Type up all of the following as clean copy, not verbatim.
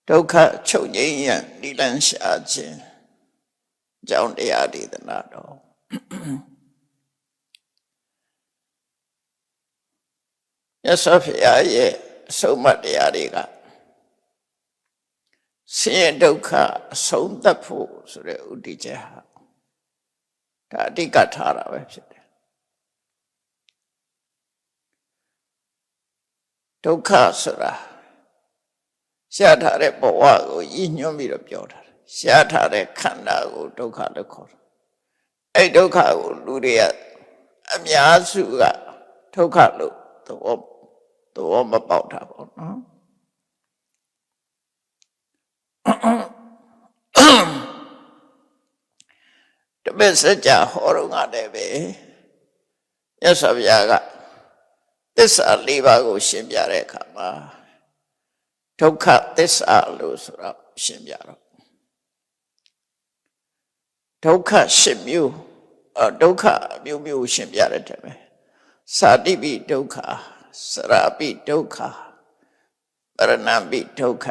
ဒုက္ခချုပ်ငြိမ်းရန်နိလန်းရှာခြင်းကြောင့်တရားဒေသနာတော်မြတ်စွာဘုရားရဲ့အဆုံးအမတရားတွေကဆင်းရဲဒုက္ခအဆုံးသတ်ဖို့ဆိုတဲ့ဥတည်ချက်ဟာဒါအဓိကထားတာပဲဖြစ်တယ်ဒုက္ခဆိုတာရှားထားတဲ့ဘဝကိုရည်ညွှန်းပြီးတော့ပြောတာရှားထားတဲ့ခန္ဓာကိုဒုက္ခလို့ခေါ်တယ်အဲ့ဒုက္ခကိုလူတွေကအများစုကဒုက္ခလို့သဘောမပေါက်တာပေါ့နော်တပည့်စကြာဟောတော့ငါလည်းပဲမြတ်စွာဘုရားကသစ္စာ၄ပါးကိုရှင်းပြတဲ့အခါမှာဒုက္ခသစ္စာလို့ဆိုတော့ရှင်းပြတော့ဒုက္ခ၈မျိုးဒုက္ခမျိုးမျိုးရှင်းပြတဲ့တည်းပဲသာတိပိဒုက္ခစရာပိဒုက္ခပရဏပိဒုက္ခ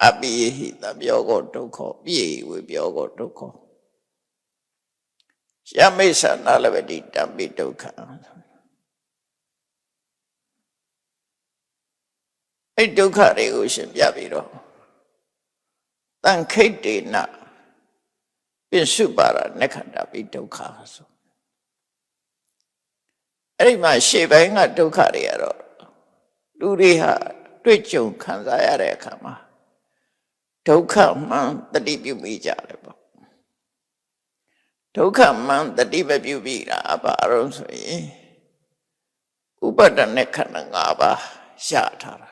အပိယဟိတပြောကောဒုက္ခပိဝေပြောကောဒုက္ခယမိစ္ဆာနာလဝတိတံပိဒုက္ခအဲ့ဒုက္ခတွေကိုရှင်းပြပြီးတော့တန်ခိတ်တေနပိစုပါရနက္ခန္တာပိဒုက္ခဆိုအဲ့ဒီမှာရှေ့ပိုင်းကဒုက္ခတွေကတော့လူတွေဟာတွေ့ကြုံခံစားရတဲ့အခါမှာဒုက္ခမှန်တတိပြုမိကြတယ်ပေါ့ဒုက္ခမှန်တတိမပြုမိတာဘာလို့ဆိုရင်ဥပါဒณะခန္ဓာ၅ပါးရှားထားတာ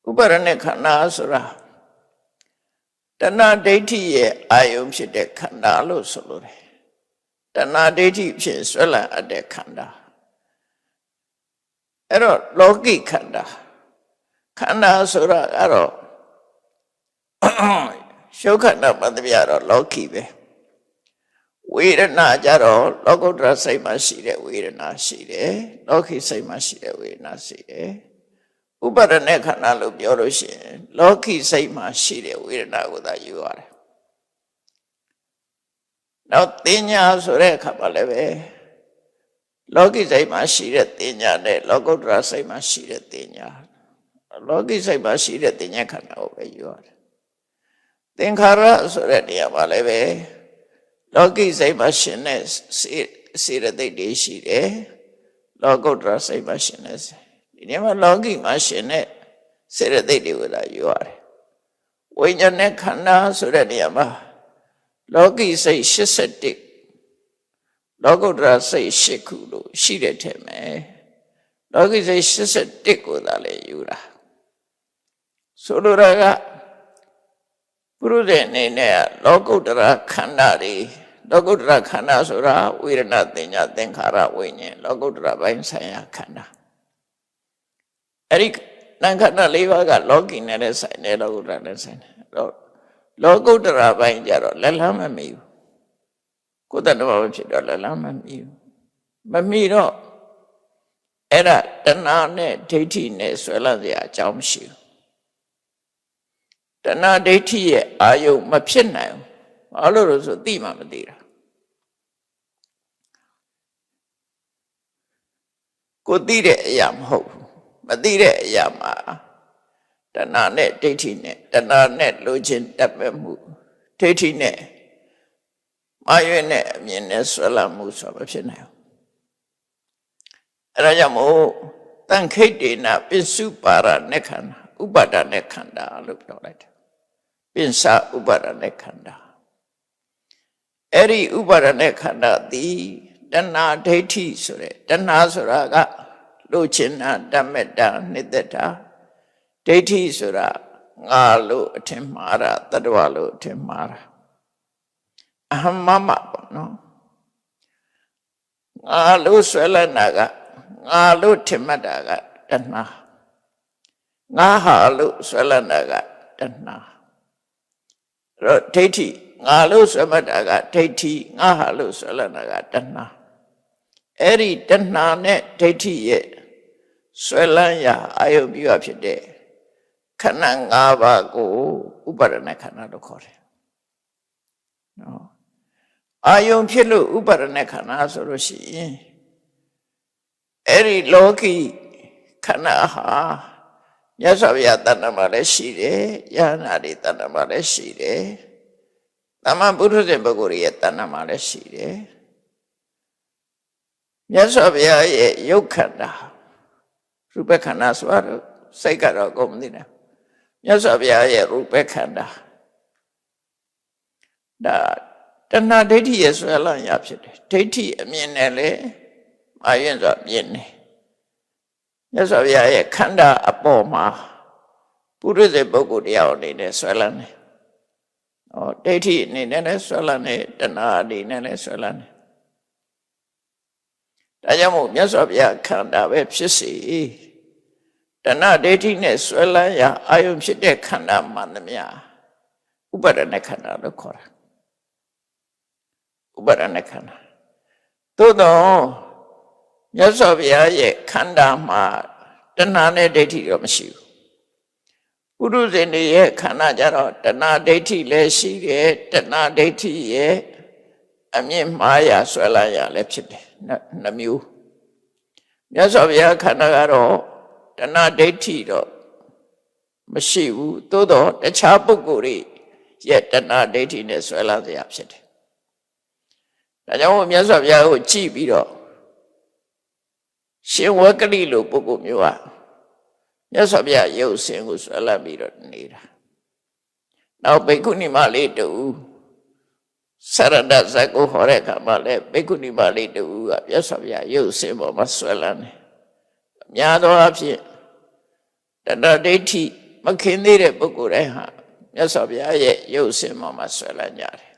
ဥပါဒณะခန္ဓာဆိုတာတဏှာဒိဋ္ဌိရဲ့အာယုံဖြစ်တဲ့ခန္ဓာလို့ဆိုလိုတယ်တဏှာဒိဋ္ဌိဖြင့်ဆွဲလန်းအပ်တဲ့ခန္ဓာအဲ့တော့လောကိခန္ဓာခန္ဓာဆိုတာကတော့ရှုခန္ဓာပတ္တိယတော့လောကီပဲဝေဒနာကြတော့လောကုတ္တရစိတ်မှာရှိတဲ့ဝေဒနာရှိတယ်လောကီစိတ်မှာရှိတဲ့ဝေဒနာရှိတယ်ဥပါဒณะခန္ဓာလို့ပြောလို့ရှိရင်လောကီစိတ်မှာရှိတဲ့ဝေဒနာကိုသာယူရတယ်နောက်တင်ညာဆိုတဲ့အခါမှာလည်းပဲလောကီစိတ်မှာရှိတဲ့တင်ညာနဲ့လောကုတ္တရစိတ်မှာရှိတဲ့တင်ညာလောကီစိတ်မှာရှိတဲ့တင်ညာခန္ဓာကိုပဲယူရတယ်သင်္ခါရဆိုတဲ့နေရာမှာလည်းပဲလောကီစိတ်မှာရှင်တဲ့စေတသိက်တွေရှိတယ်လောကုတ္တရစိတ်မှာရှင်တဲ့ဒီနေရာမှာလောကီမှာရှင်တဲ့စေတသိက်တွေကိုသာယူရတယ်ဝိညာဉ်နဲ့ခန္ဓာဆိုတဲ့နေရာမှာလောကီစိတ်81လောကုတ္တရာစိတ်8ခုလို့ရှိတဲ့ထဲမှာလောကီစိတ်81ကိုသာလေယူတာဆိုလိုတာကပုရုဇဉ်အနေနဲ့လောကုတ္တရာခန္ဓာတွေလောကုတ္တရာခန္ဓာဆိုတာဝေဒနာတင်ညာသင်္ခါရဝိညာဉ်လောကုတ္တရာပိုင်းဆိုင်ရာခန္ဓာအဲ့ဒီနာခန္ဓာ၄ပါးကလောကီနဲ့လည်းဆိုင်တယ်လောကုတ္တရာနဲ့ဆိုင်တယ်လောကုတ္တရာပိုင်းကြတော့လက်လန်းမမီဘူးကိုယ်တဏ္ဍဝဖြစ်တော့လက်လန်းမမီဘူးမမီတော့အဲ့ဒါတဏှာနဲ့ဒိဋ္ဌိနဲ့ဆွဲလန်းစရာအကြောင်းမရှိဘူးတဏှာဒိဋ္ဌိရဲ့အာယုံမဖြစ်နိုင်ဘူးဘာလို့လဲဆိုသိမှမသိတာကိုသိတဲ့အရာမဟုတ်ဘူးမသိတဲ့အရာမှာတဏှာနဲ့ဒိဋ္ဌိနဲ့တဏှာနဲ့လိုချင်တတ်မဲ့မှုဒိဋ္ဌိနဲ့မာရွေနဲ့အမြင်နဲ့ဆွဲလန်းမှုဆိုမဖြစ်နိုင်ဘူးအဲဒါကြောင့်မို့တန်ခိတ်တေနပိစုပါရနက္ခန္ဓာဥပါဒณะခန္ဓာလို့ပြောလိုက်တယ်ပိစဥပါဒณะခန္ဓာအဲ့ဒီဥပါဒณะခန္ဓာသည်တဏှာဒိဋ္ဌိဆိုတဲ့တဏှာဆိုတာကလိုချင်တာတတ်မဲ့တာနှစ်သက်တာဒိဋ္ဌိဆိုတာငါလို့အထင်မှားတာတတ္တဝါလို့အထင်မှားတာအဟမမပေါ့နော်ငါလို့ဆွဲလန်းတာကငါလို့ထင်မှတ်တာကတဏှာငါဟာလို့ဆွဲလန်းတာကတဏှာအဲ့တော့ဒိဋ္ဌိငါလို့ဆွဲမှတ်တာကဒိဋ္ဌိငါဟာလို့ဆွဲလန်းတာကတဏှာအဲ့ဒီတဏှာနဲ့ဒိဋ္ဌိရဲ့ဆွဲလန်းရာအာယုပြုဖြစ်တဲ့ ခန္ဓာ၅ပါးကိုဥပါဒณะခန္ဓာလို့ခေါ်တယ်နော်အာယုံဖြစ်လို့ဥပါဒณะခန္ဓာဆိုလို့ရှိရင်အဲ့ဒီလောကီခန္ဓာဟာမြတ်စွာဘုရားတဏ္ဍာမှာလည်းရှိတယ်ယဟနာတွေတဏ္ဍာမှာလည်းရှိတယ်သမ္မာပုထုဇဉ်ပုဂ္ဂိုလ်ရဲ့တဏ္ဍာမှာလည်းရှိတယ်မြတ်စွာဘုရားရဲ့ယုတ်ခန္ဓာရူပခန္ဓာဆိုတော့စိတ်ကတော့ကုန်မသိနဲ့မြတ်စွာဘုရားရဲ့ရူပခန္ဓာဒါတဏှာဒိဋ္ဌိရဲ့ဆွဲလန်းရဖြစ်တယ်ဒိဋ္ဌိအမြင်နဲ့လေမာရင်ဆိုမြင်တယ်မြတ်စွာဘုရားရဲ့ခန္ဓာအပေါ်မှာပုရိသေပုဂ္ဂိုလ်တရားအနေနဲ့ဆွဲလန်းတယ်ဒိဋ္ဌိအနေနဲ့လည်းဆွဲလန်းတယ်တဏှာအနေနဲ့လည်းဆွဲလန်းတယ်ဒါကြောင့်မို့မြတ်စွာဘုရားခန္ဓာပဲဖြစ်စေတဏှာဒိဋ္ဌိနဲ့ဆွဲလန်းရာအာယုံဖြစ်တဲ့ခန္ဓာမှန်သမျှဥပါဒณะခန္ဓာလို့ခေါ်တာဥပါဒณะခန္ဓာသို့တော့မြတ်စွာဘုရားရဲ့ခန္ဓာမှာတဏှာနဲ့ဒိဋ္ဌိတော့မရှိဘူးပုရုဇဉ်တွေရဲ့ခန္ဓာကြတော့တဏှာဒိဋ္ဌိလည်းရှိတယ်တဏှာဒိဋ္ဌိရဲ့အမြင့်မှားရာဆွဲလန်းရာလည်းဖြစ်တယ်နှမျိုးမြတ်စွာဘုရားခန္ဓာကတော့တဏှာဒိဋ္ဌိတော့မရှိဘူးသို့တော့တခြားပုဂ္ဂိုလ်တွေရဲ့တဏှာဒိဋ္ဌိနဲ့ဆွဲလန်းစရာဖြစ်တယ်ဒါကြောင့်မြတ်စွာဘုရားကိုကြည့်ပြီးတော့ရှင်ဝကလိလိုပုဂ္ဂိုလ်မျိုးဟာမြတ်စွာဘုရားရုပ်ဆင်းကိုဆွဲလန်းပြီးတော့နေတာနောက်ဘိက္ခုနီမလေးတူစရဏဇတ်ကိုဟောတဲ့အခါမှာလည်းဘိက္ခုနီမလေးတူကမြတ်စွာဘုရားရုပ်ဆင်းပေါ်မှာဆွဲလန်းတယ်အများသောအားဖြင့်တဏှာဒိဋ္ဌိမခင်သေးတဲ့ပုဂ္ဂိုလ်တိုင်းဟာမြတ်စွာဘုရားရဲ့ရုပ်ဆင်းပေါ်မှာဆွဲလန်းကြတယ်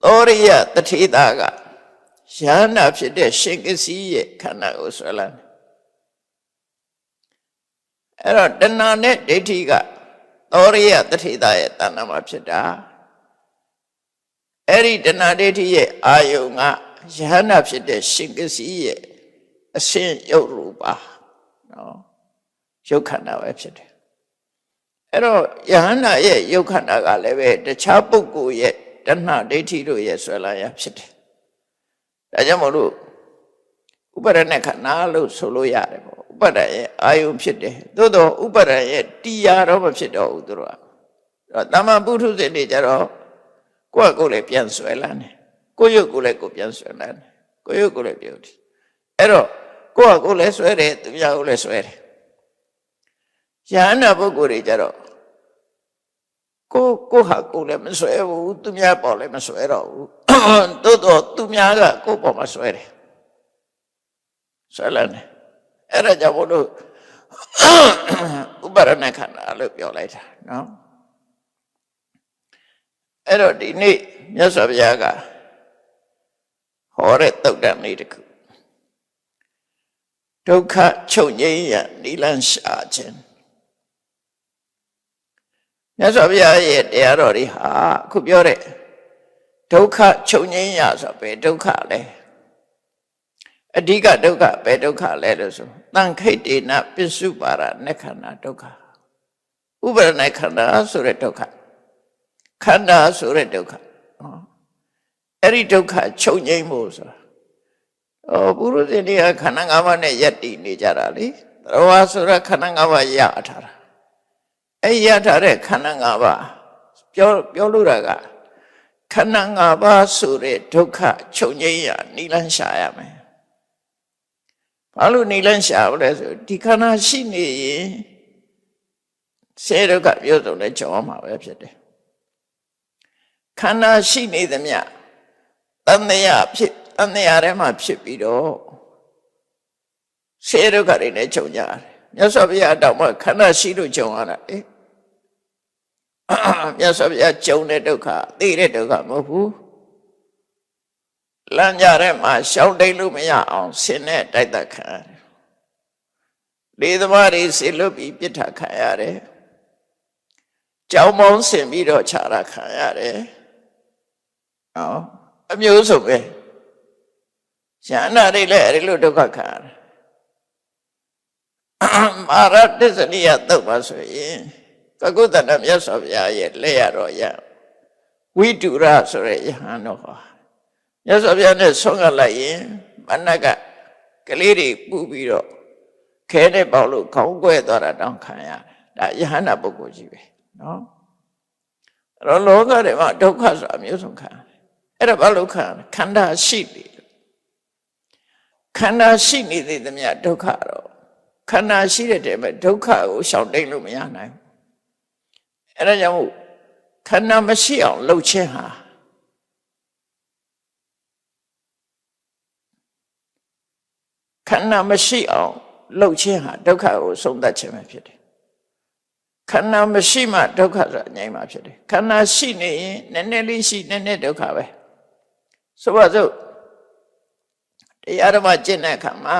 သောရိယတထေသာကယန္နာဖြစ်တဲ့ရှင်ကစီရဲ့ခန္ဓာကိုဆွဲလန်းတယ်အဲ့တော့တဏှာနဲ့ဒိဋ္ဌိကသောရိယတထေသာရဲ့တဏ္ဍာမှာဖြစ်တာအဲ့ဒီတဏှာဒိဋ္ဌိရဲ့အာယုံကယန္နာဖြစ်တဲ့ရှင်ကစီရဲ့အရှင်ရုပ်ရူပါနော်ရုပ်ခန္ဓာပဲဖြစ်တယ်အဲ့တော့ယန္နာရဲ့ရုပ်ခန္ဓာကလည်းပဲတခြားပုဂ္ဂိုလ်ရဲ့တဏှာဒိဋ္ဌိတို့ရဲ့ဆွဲလန်းရဖြစ်တယ်ဒါကြောင့်မို့လို့ဥပါဒณะခန္ဓာလို့ဆိုလို့ရတယ်ပေါ့ဥပါဒရဲ့အာယုံဖြစ်တယ်သို့တော့ဥပါဒရဲ့တရားတော့မဖြစ်တော့ဘူးသူတို့ကတမ္မာပုထုဇဉ်တွေကြတော့ကိုယ့်ကိုယ်လည်းပြန်ဆွဲလန်းတယ်ကိုယ့်ရုပ်ကိုယ်လည်းကိုယ်ပြန်ဆွဲလန်းတယ်ကိုယ့်ရုပ်ကိုယ်လည်းပြုတ်တယ်အဲ့တော့ကိုယ့်ကိုယ်လည်းဆွဲတယ်သူများကိုလည်းဆွဲတယ်ယန္နာပုဂ္ဂိုလ်တွေကြတော့ကိုဟာကိုလည်းမဆွဲဘူးသူများပေါ်လည်းမဆွဲတော့ဘူးသို့တော့သူများကကိုပေါ်မှာဆွဲတယ်ဆွဲလန်းတယ်အဲ့ဒါကြောင့်ဘုလို့ဥပါဒณะခန္ဓာလို့ပြောလိုက်တာနော်အဲ့တော့ဒီနေ့မြတ်စွာဘုရားကဟောတဲ့သုတ်တံလေးတစ်ခုဒုက္ခချုပ်ငြိမ်းရနိလန့်ရှာခြင်းမြတ်စွာဘုရားရဲ့တရားတော်တွေဟာအခုပြောတဲ့ဒုက္ခချုပ်ငြိမ်းရဆိုပဲဒုက္ခလဲအဓိကဒုက္ခပဲဒုက္ခလဲလို့ဆိုတန်ခိတ်တေနပစ္စုပါရနခန္ဓာဒုက္ခဥပါဒณะခန္ဓာဆိုတဲ့ဒုက္ခခန္ဓာဆိုတဲ့ဒုက္ခအဲ့ဒီဒုက္ခချုပ်ငြိမ်းဖို့ဆိုတာပုရုဇဉ်တွေကခန္ဓာ၅ပါးနဲ့ယက်တည်နေကြတာလေသရဝါဆိုတဲ့ခန္ဓာ၅ပါးရထားတာအဲ့ရထားတဲ့ခန္ဓာ၅ပါးပြောလို့တာကခန္ဓာ၅ပါးဆိုတဲ့ဒုက္ခချုပ်ငြိမ်းရနိလန့်ရှာရမယ်ဘာလို့နိလန့်ရှာလဲဆိုဒီခန္ဓာရှိနေရင်ဆဲဒုက္ခပြောဆုံးလဲကြောင်းမှာပဲဖြစ်တယ်ခန္ဓာရှိနေသမျှတဏှာဖြစ်တဏှာထဲမှာဖြစ်ပြီးတော့ဆဲဒုက္ခတွေနဲ့ချုပ်ကြတယ်မြတ်စွာဘုရားတောင်မှခန္ဓာရှိလို့ကြုံရတာမြတ်စွာဘုရားကြုံတဲ့ဒုက္ခသိတဲ့ဒုက္ခမဟုတ်ဘူးလမ်းကြထဲမှာရှောင်တိတ်လို့မရအောင်ဆင်းနဲ့တိုက်တက်ခံရတယ်လေသမားတွေဆေလွတ်ပြီးပြစ်ထခံရတယ်ကြောင်းပေါင်းဆင်ပြီးတော့ခြားတာခံရတယ်အမျိုးစုံပဲယန္နာတွေလည်းအဲဒီလိုဒုက္ခခံရတယ် မာရတစ္ဆနိယသုတ်ပါဆိုရင်ကကုတ္တနာမြတ်စွာဘုရားရဲ့လက်ရတော်ရဝိတုရဆိုတဲ့ယဟန်တော်ဟာမြတ်စွာဘုရားနဲ့ဆုံးကလိုက်ရင်မနက်ကကလေးတွေပူပြီးတော့ခဲနဲ့ပေါက်လို့ခေါင်းကွဲသွားတာတောင်ခံရတယ်ဒါယဟန္တာပုဂ္ဂိုလ်ကြီးပဲနော်အဲ့တော့လောကထဲမှာဒုက္ခဆိုတာအမျိုးဆုံးခံရတယ်အဲ့ဒါဘာလို့ခံရလဲခန္ဓာရှိနေခန္ဓာရှိနေတဲ့သမျှဒုက္ခတော့ခန္ဓာရှိတဲ့တည်းမှာဒုက္ခကိုရှောင်တိတ်လို့မရနိုင်ဘူးအဲ့ဒါကြောင့်ခန္ဓာမရှိအောင်လှုပ်ခြင်းဟာခန္ဓာမရှိအောင်လှုပ်ခြင်းဟာဒုက္ခကိုဆုံးသတ်ခြင်းပဲဖြစ်တယ်ခန္ဓာမရှိမှဒုက္ခဆိုတာငြိမ်းမှဖြစ်တယ်ခန္ဓာရှိနေရင်နည်းနည်းလေးရှိနည်းနည်းဒုက္ခပဲဆိုပါစို့တရားဓမ္မကျင့်တဲ့အခါမှာ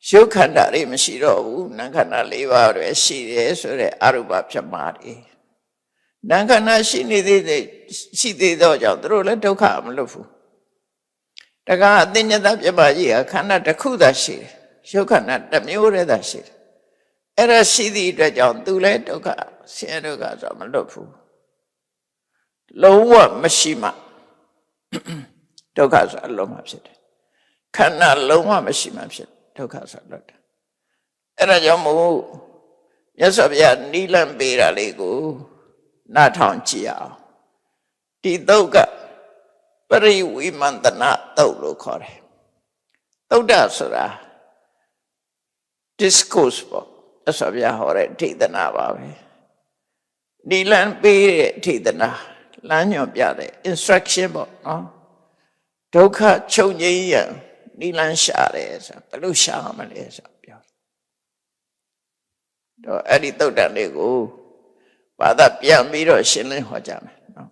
ရုပ်ခန္ဓာတွေမရှိတော့ဘူးနာမ်ခန္ဓာ၄ပါးပဲရှိတယ်ဆိုတဲ့အရူပဖြစ်မှာတွေနာမ်ခန္ဓာရှိနေသေးတော့ကြောင့်သူတို့လည်းဒုက္ခမလွတ်ဘူးတခါအသိဉာဏ်ပြပါကြီးဟာခန္ဓာတစ်ခုသာရှိတယ်ရုပ်ခန္ဓာတစ်မျိုးတည်းသာရှိတယ်အဲ့ဒါရှိသည့်အတွက်ကြောင့်သူလည်းဒုက္ခဆင်းရဲဒုက္ခဆိုမလွတ်ဘူးလုံးဝမရှိမှဒုက္ခဆိုအလုံးမှဖြစ်တယ်ခန္ဓာလုံးဝမရှိမှဖြစ်ဒုက္ခဆိုလွတ်တယ်အဲ့ဒါကြောင့်မို့မြတ်စွာဘုရားနိလန့်ပေးတာလေးကိုနားထောင်ကြည့်အောင်ဒီသုတ်ကပရိဝိမန္တနာသုတ်လို့ခေါ်တယ်သုတ်တဆိုတာ discourse ပေါ့မြတ်စွာဘုရားဟောတဲ့ဒေသနာပါပဲနိလန့်ပေးတဲ့ဒေသနာလမ်းညွှန်ပြတဲ့ instruction ပေါ့နော်ဒုက္ခချုပ်ငြိမ်းရန်နိလန့်ရှာတယ်ဆိုဘယ်လိုရှာမလဲဆိုပြောတော့အဲ့ဒီသုတ်တန်လေးကိုဘာသာပြန်ပြီးတော့ရှင်းလင်းဟောကြမယ်နော်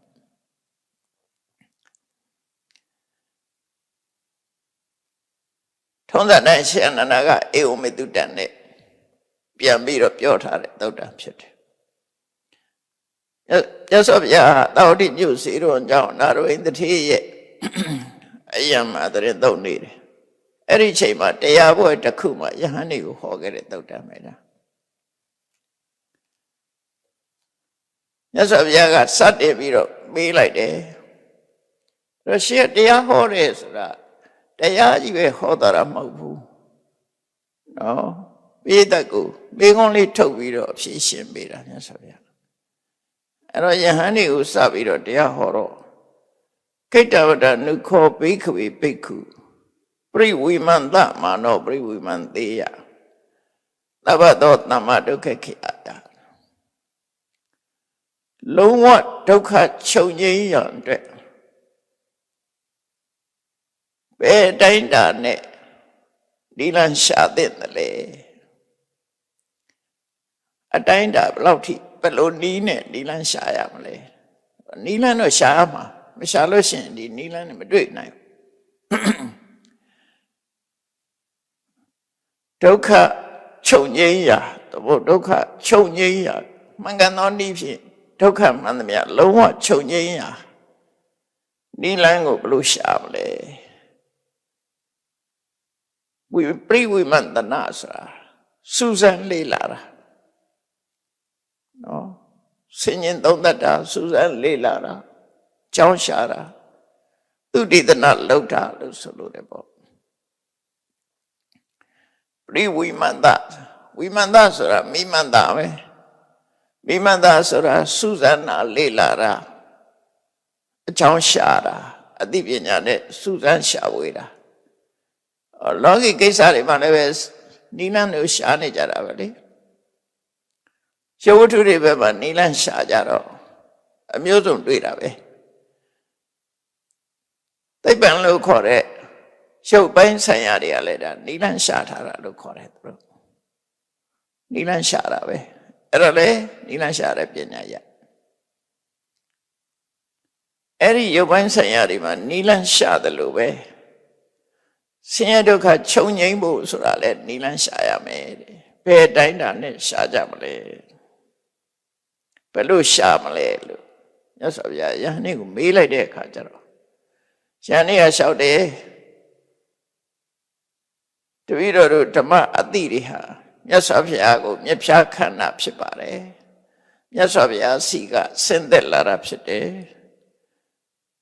ထုံးစံတိုင်းရှင်အနန္ဒာကအေဝမေတုတန်နဲ့ပြန်ပြီးတော့ပြောထားတဲ့သုတ်တန်ဖြစ်တယ်ရသော်ဗျာသာဝတိမြို့စီတော်ကြောင့်နာရဝိန္ဒတိရဲ့အယံမှာတရင်သုတ်နေတယ်အဲ့ဒီချိန်မှာတရားပွဲတစ်ခုမှာယဟန်တွေကိုဟောခဲ့တဲ့သုတ်တန်ပဲလားမြတ်စွာဘုရားကစတင်ပြီးတော့မေးလိုက်တယ်ရရှိတရားဟောတယ်ဆိုတာတရားကြီးပဲဟောတာမဟုတ်ဘူးနော်ပိဋကကိုမိကုံးလေးထုတ်ပြီးတော့အဖြေရှင်းပေးတာမြတ်စွာဘုရားအဲ့တော့ယဟန်တွေကိုစပြီးတော့တရားဟောတော့ခိတ္တဝတ္တနုခောဘိက္ခဝေဘိက္ခုပရိဝိမန္တမာနောပရိဝိမန္တေယသဗ္ဗသောသမ္မဒုက္ခခိအတ္တလုံးဝဒုက္ခချုပ်ငြိမ်းရန်အတွက်ဘယ်တိုင်းတာနဲ့ဒီလန်းရှာတဲ့လေအတိုင်းတာဘယ်လောက်ထိဘယ်လိုနီးနဲ့ဒီလန်းရှာရမလဲနီးလန်းတော့ရှာရမှာမရှာလို့ရှိရင်ဒီနီးလန်းနဲ့မတွေ့နိုင်ဒုက္ခချုပ်ငြိမ်းရာဒုက္ခချုပ်ငြိမ်းရာမှန်ကန်သောနည်းဖြင့်ဒုက္ခမှန်သမျှလုံးဝချုပ်ငြိမ်းရာနိလန်းကိုဘယ်လိုရှာမလဲပရိဝိမန္တနာဆိုတာစူးစမ်းလေ့လာတာနော်ဆင်ញင်သုံးသပ်တာစူးစမ်းလေ့လာတာကြောင်းရှာတာသူတည်တနာလောက်တာလို့ဆိုလို့တယ်ပေါ့ပရိဝိမန္တဝိမန္တဆိုတာမိမန္တပဲမိမန္တဆိုတာစူးစမ်းတာလေ့လာတာအကြောင်းရှာတာအသိပညာနဲ့စူးစမ်းရှာဝေတာလောကီကိစ္စတွေမှာလည်းပဲနိလန်းတို့ရှာနေကြတာပဲလေရုပ်ဝတ္ထုတွေဘက်မှာနိလန်းရှာကြတော့အမျိုးစုံတွေ့တာပဲသိပ္ပံလို့ခေါ်တဲ့ရုပ်ပိုင်းဆိုင်ရာတွေကလည်းဒါနိလန်းရှာထားတာလို့ခေါ်တယ်သူတို့နိလန်းရှာတာပဲအဲ့တော့လေနိလန်းရှာတဲ့ပညာရအဲ့ဒီရုပ်ပိုင်းဆိုင်ရာတွေမှာနိလန်းရှာတယ်လို့ပဲဆင်းရဲဒုက္ခချုပ်ငြိမ်းဖို့ဆိုတာလေနိလန်းရှာရမယ်တဲ့ဘယ်တိုင်းတာနဲ့ရှာကြမလဲဘယ်လိုရှာမလဲလို့မြတ်စွာဘုရားယဟန်ကိုမေးလိုက်တဲ့အခါကျတော့ယဟန်ကလျှောက်တယ်တပည့်တော်တို့ဓမ္မအတိတွေဟာ မြတ်စွာဘုရားကိုမြတ်ဖျားခန္ဓာဖြစ်ပါတယ်မြတ်စွာဘုရားစီကဆင်းသက်လာတာဖြစ်တယ်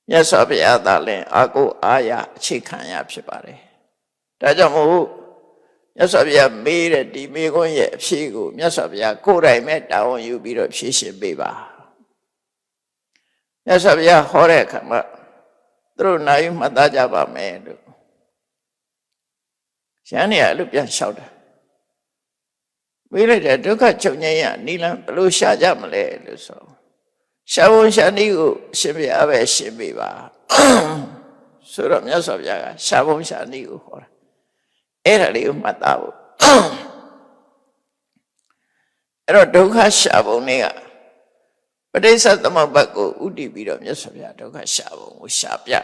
မြတ်စွာဘုရားသာလင်အာကိုအာရအခြေခံရဖြစ်ပါတယ်ဒါကြောင့်မို့မြတ်စွာဘုရားမေးတဲ့ဒီမေခွန်းရဲ့အဖြေကိုမြတ်စွာဘုရားကိုယ်တိုင်ပဲတာဝန်ယူပြီးတော့ဖြေရှင်းပေးပါမြတ်စွာဘုရားဟောတဲ့အခါမှာသူတို့နာယူမှတ်သားကြပါမယ်လို့ရှမ်းနေရလို့ပြန်လျှောက်တာမေးလိုက်တဲ့ဒုက္ခချုပ်ငြိမ်းရနိလန်ဘယ်လိုရှာကြမလဲလို့ဆိုရှာဝန်ရှာနည်းကိုအရှင်ဘုရားပဲရှင်းပေးပါဆိုတော့မြတ်စွာဘုရားကရှာဝန်ရှာနည်းကိုဟောတာအဲ့ဒါလေးကိုမှတ်သားဖို့အဲ့တော့ဒုက္ခရှာပုံတွေကပဋိစ္စသမုပ္ပါဒ်ကိုဥတည်ပြီးတော့မြတ်စွာဘုရားဒုက္ခရှာပုံကိုရှာပြတာ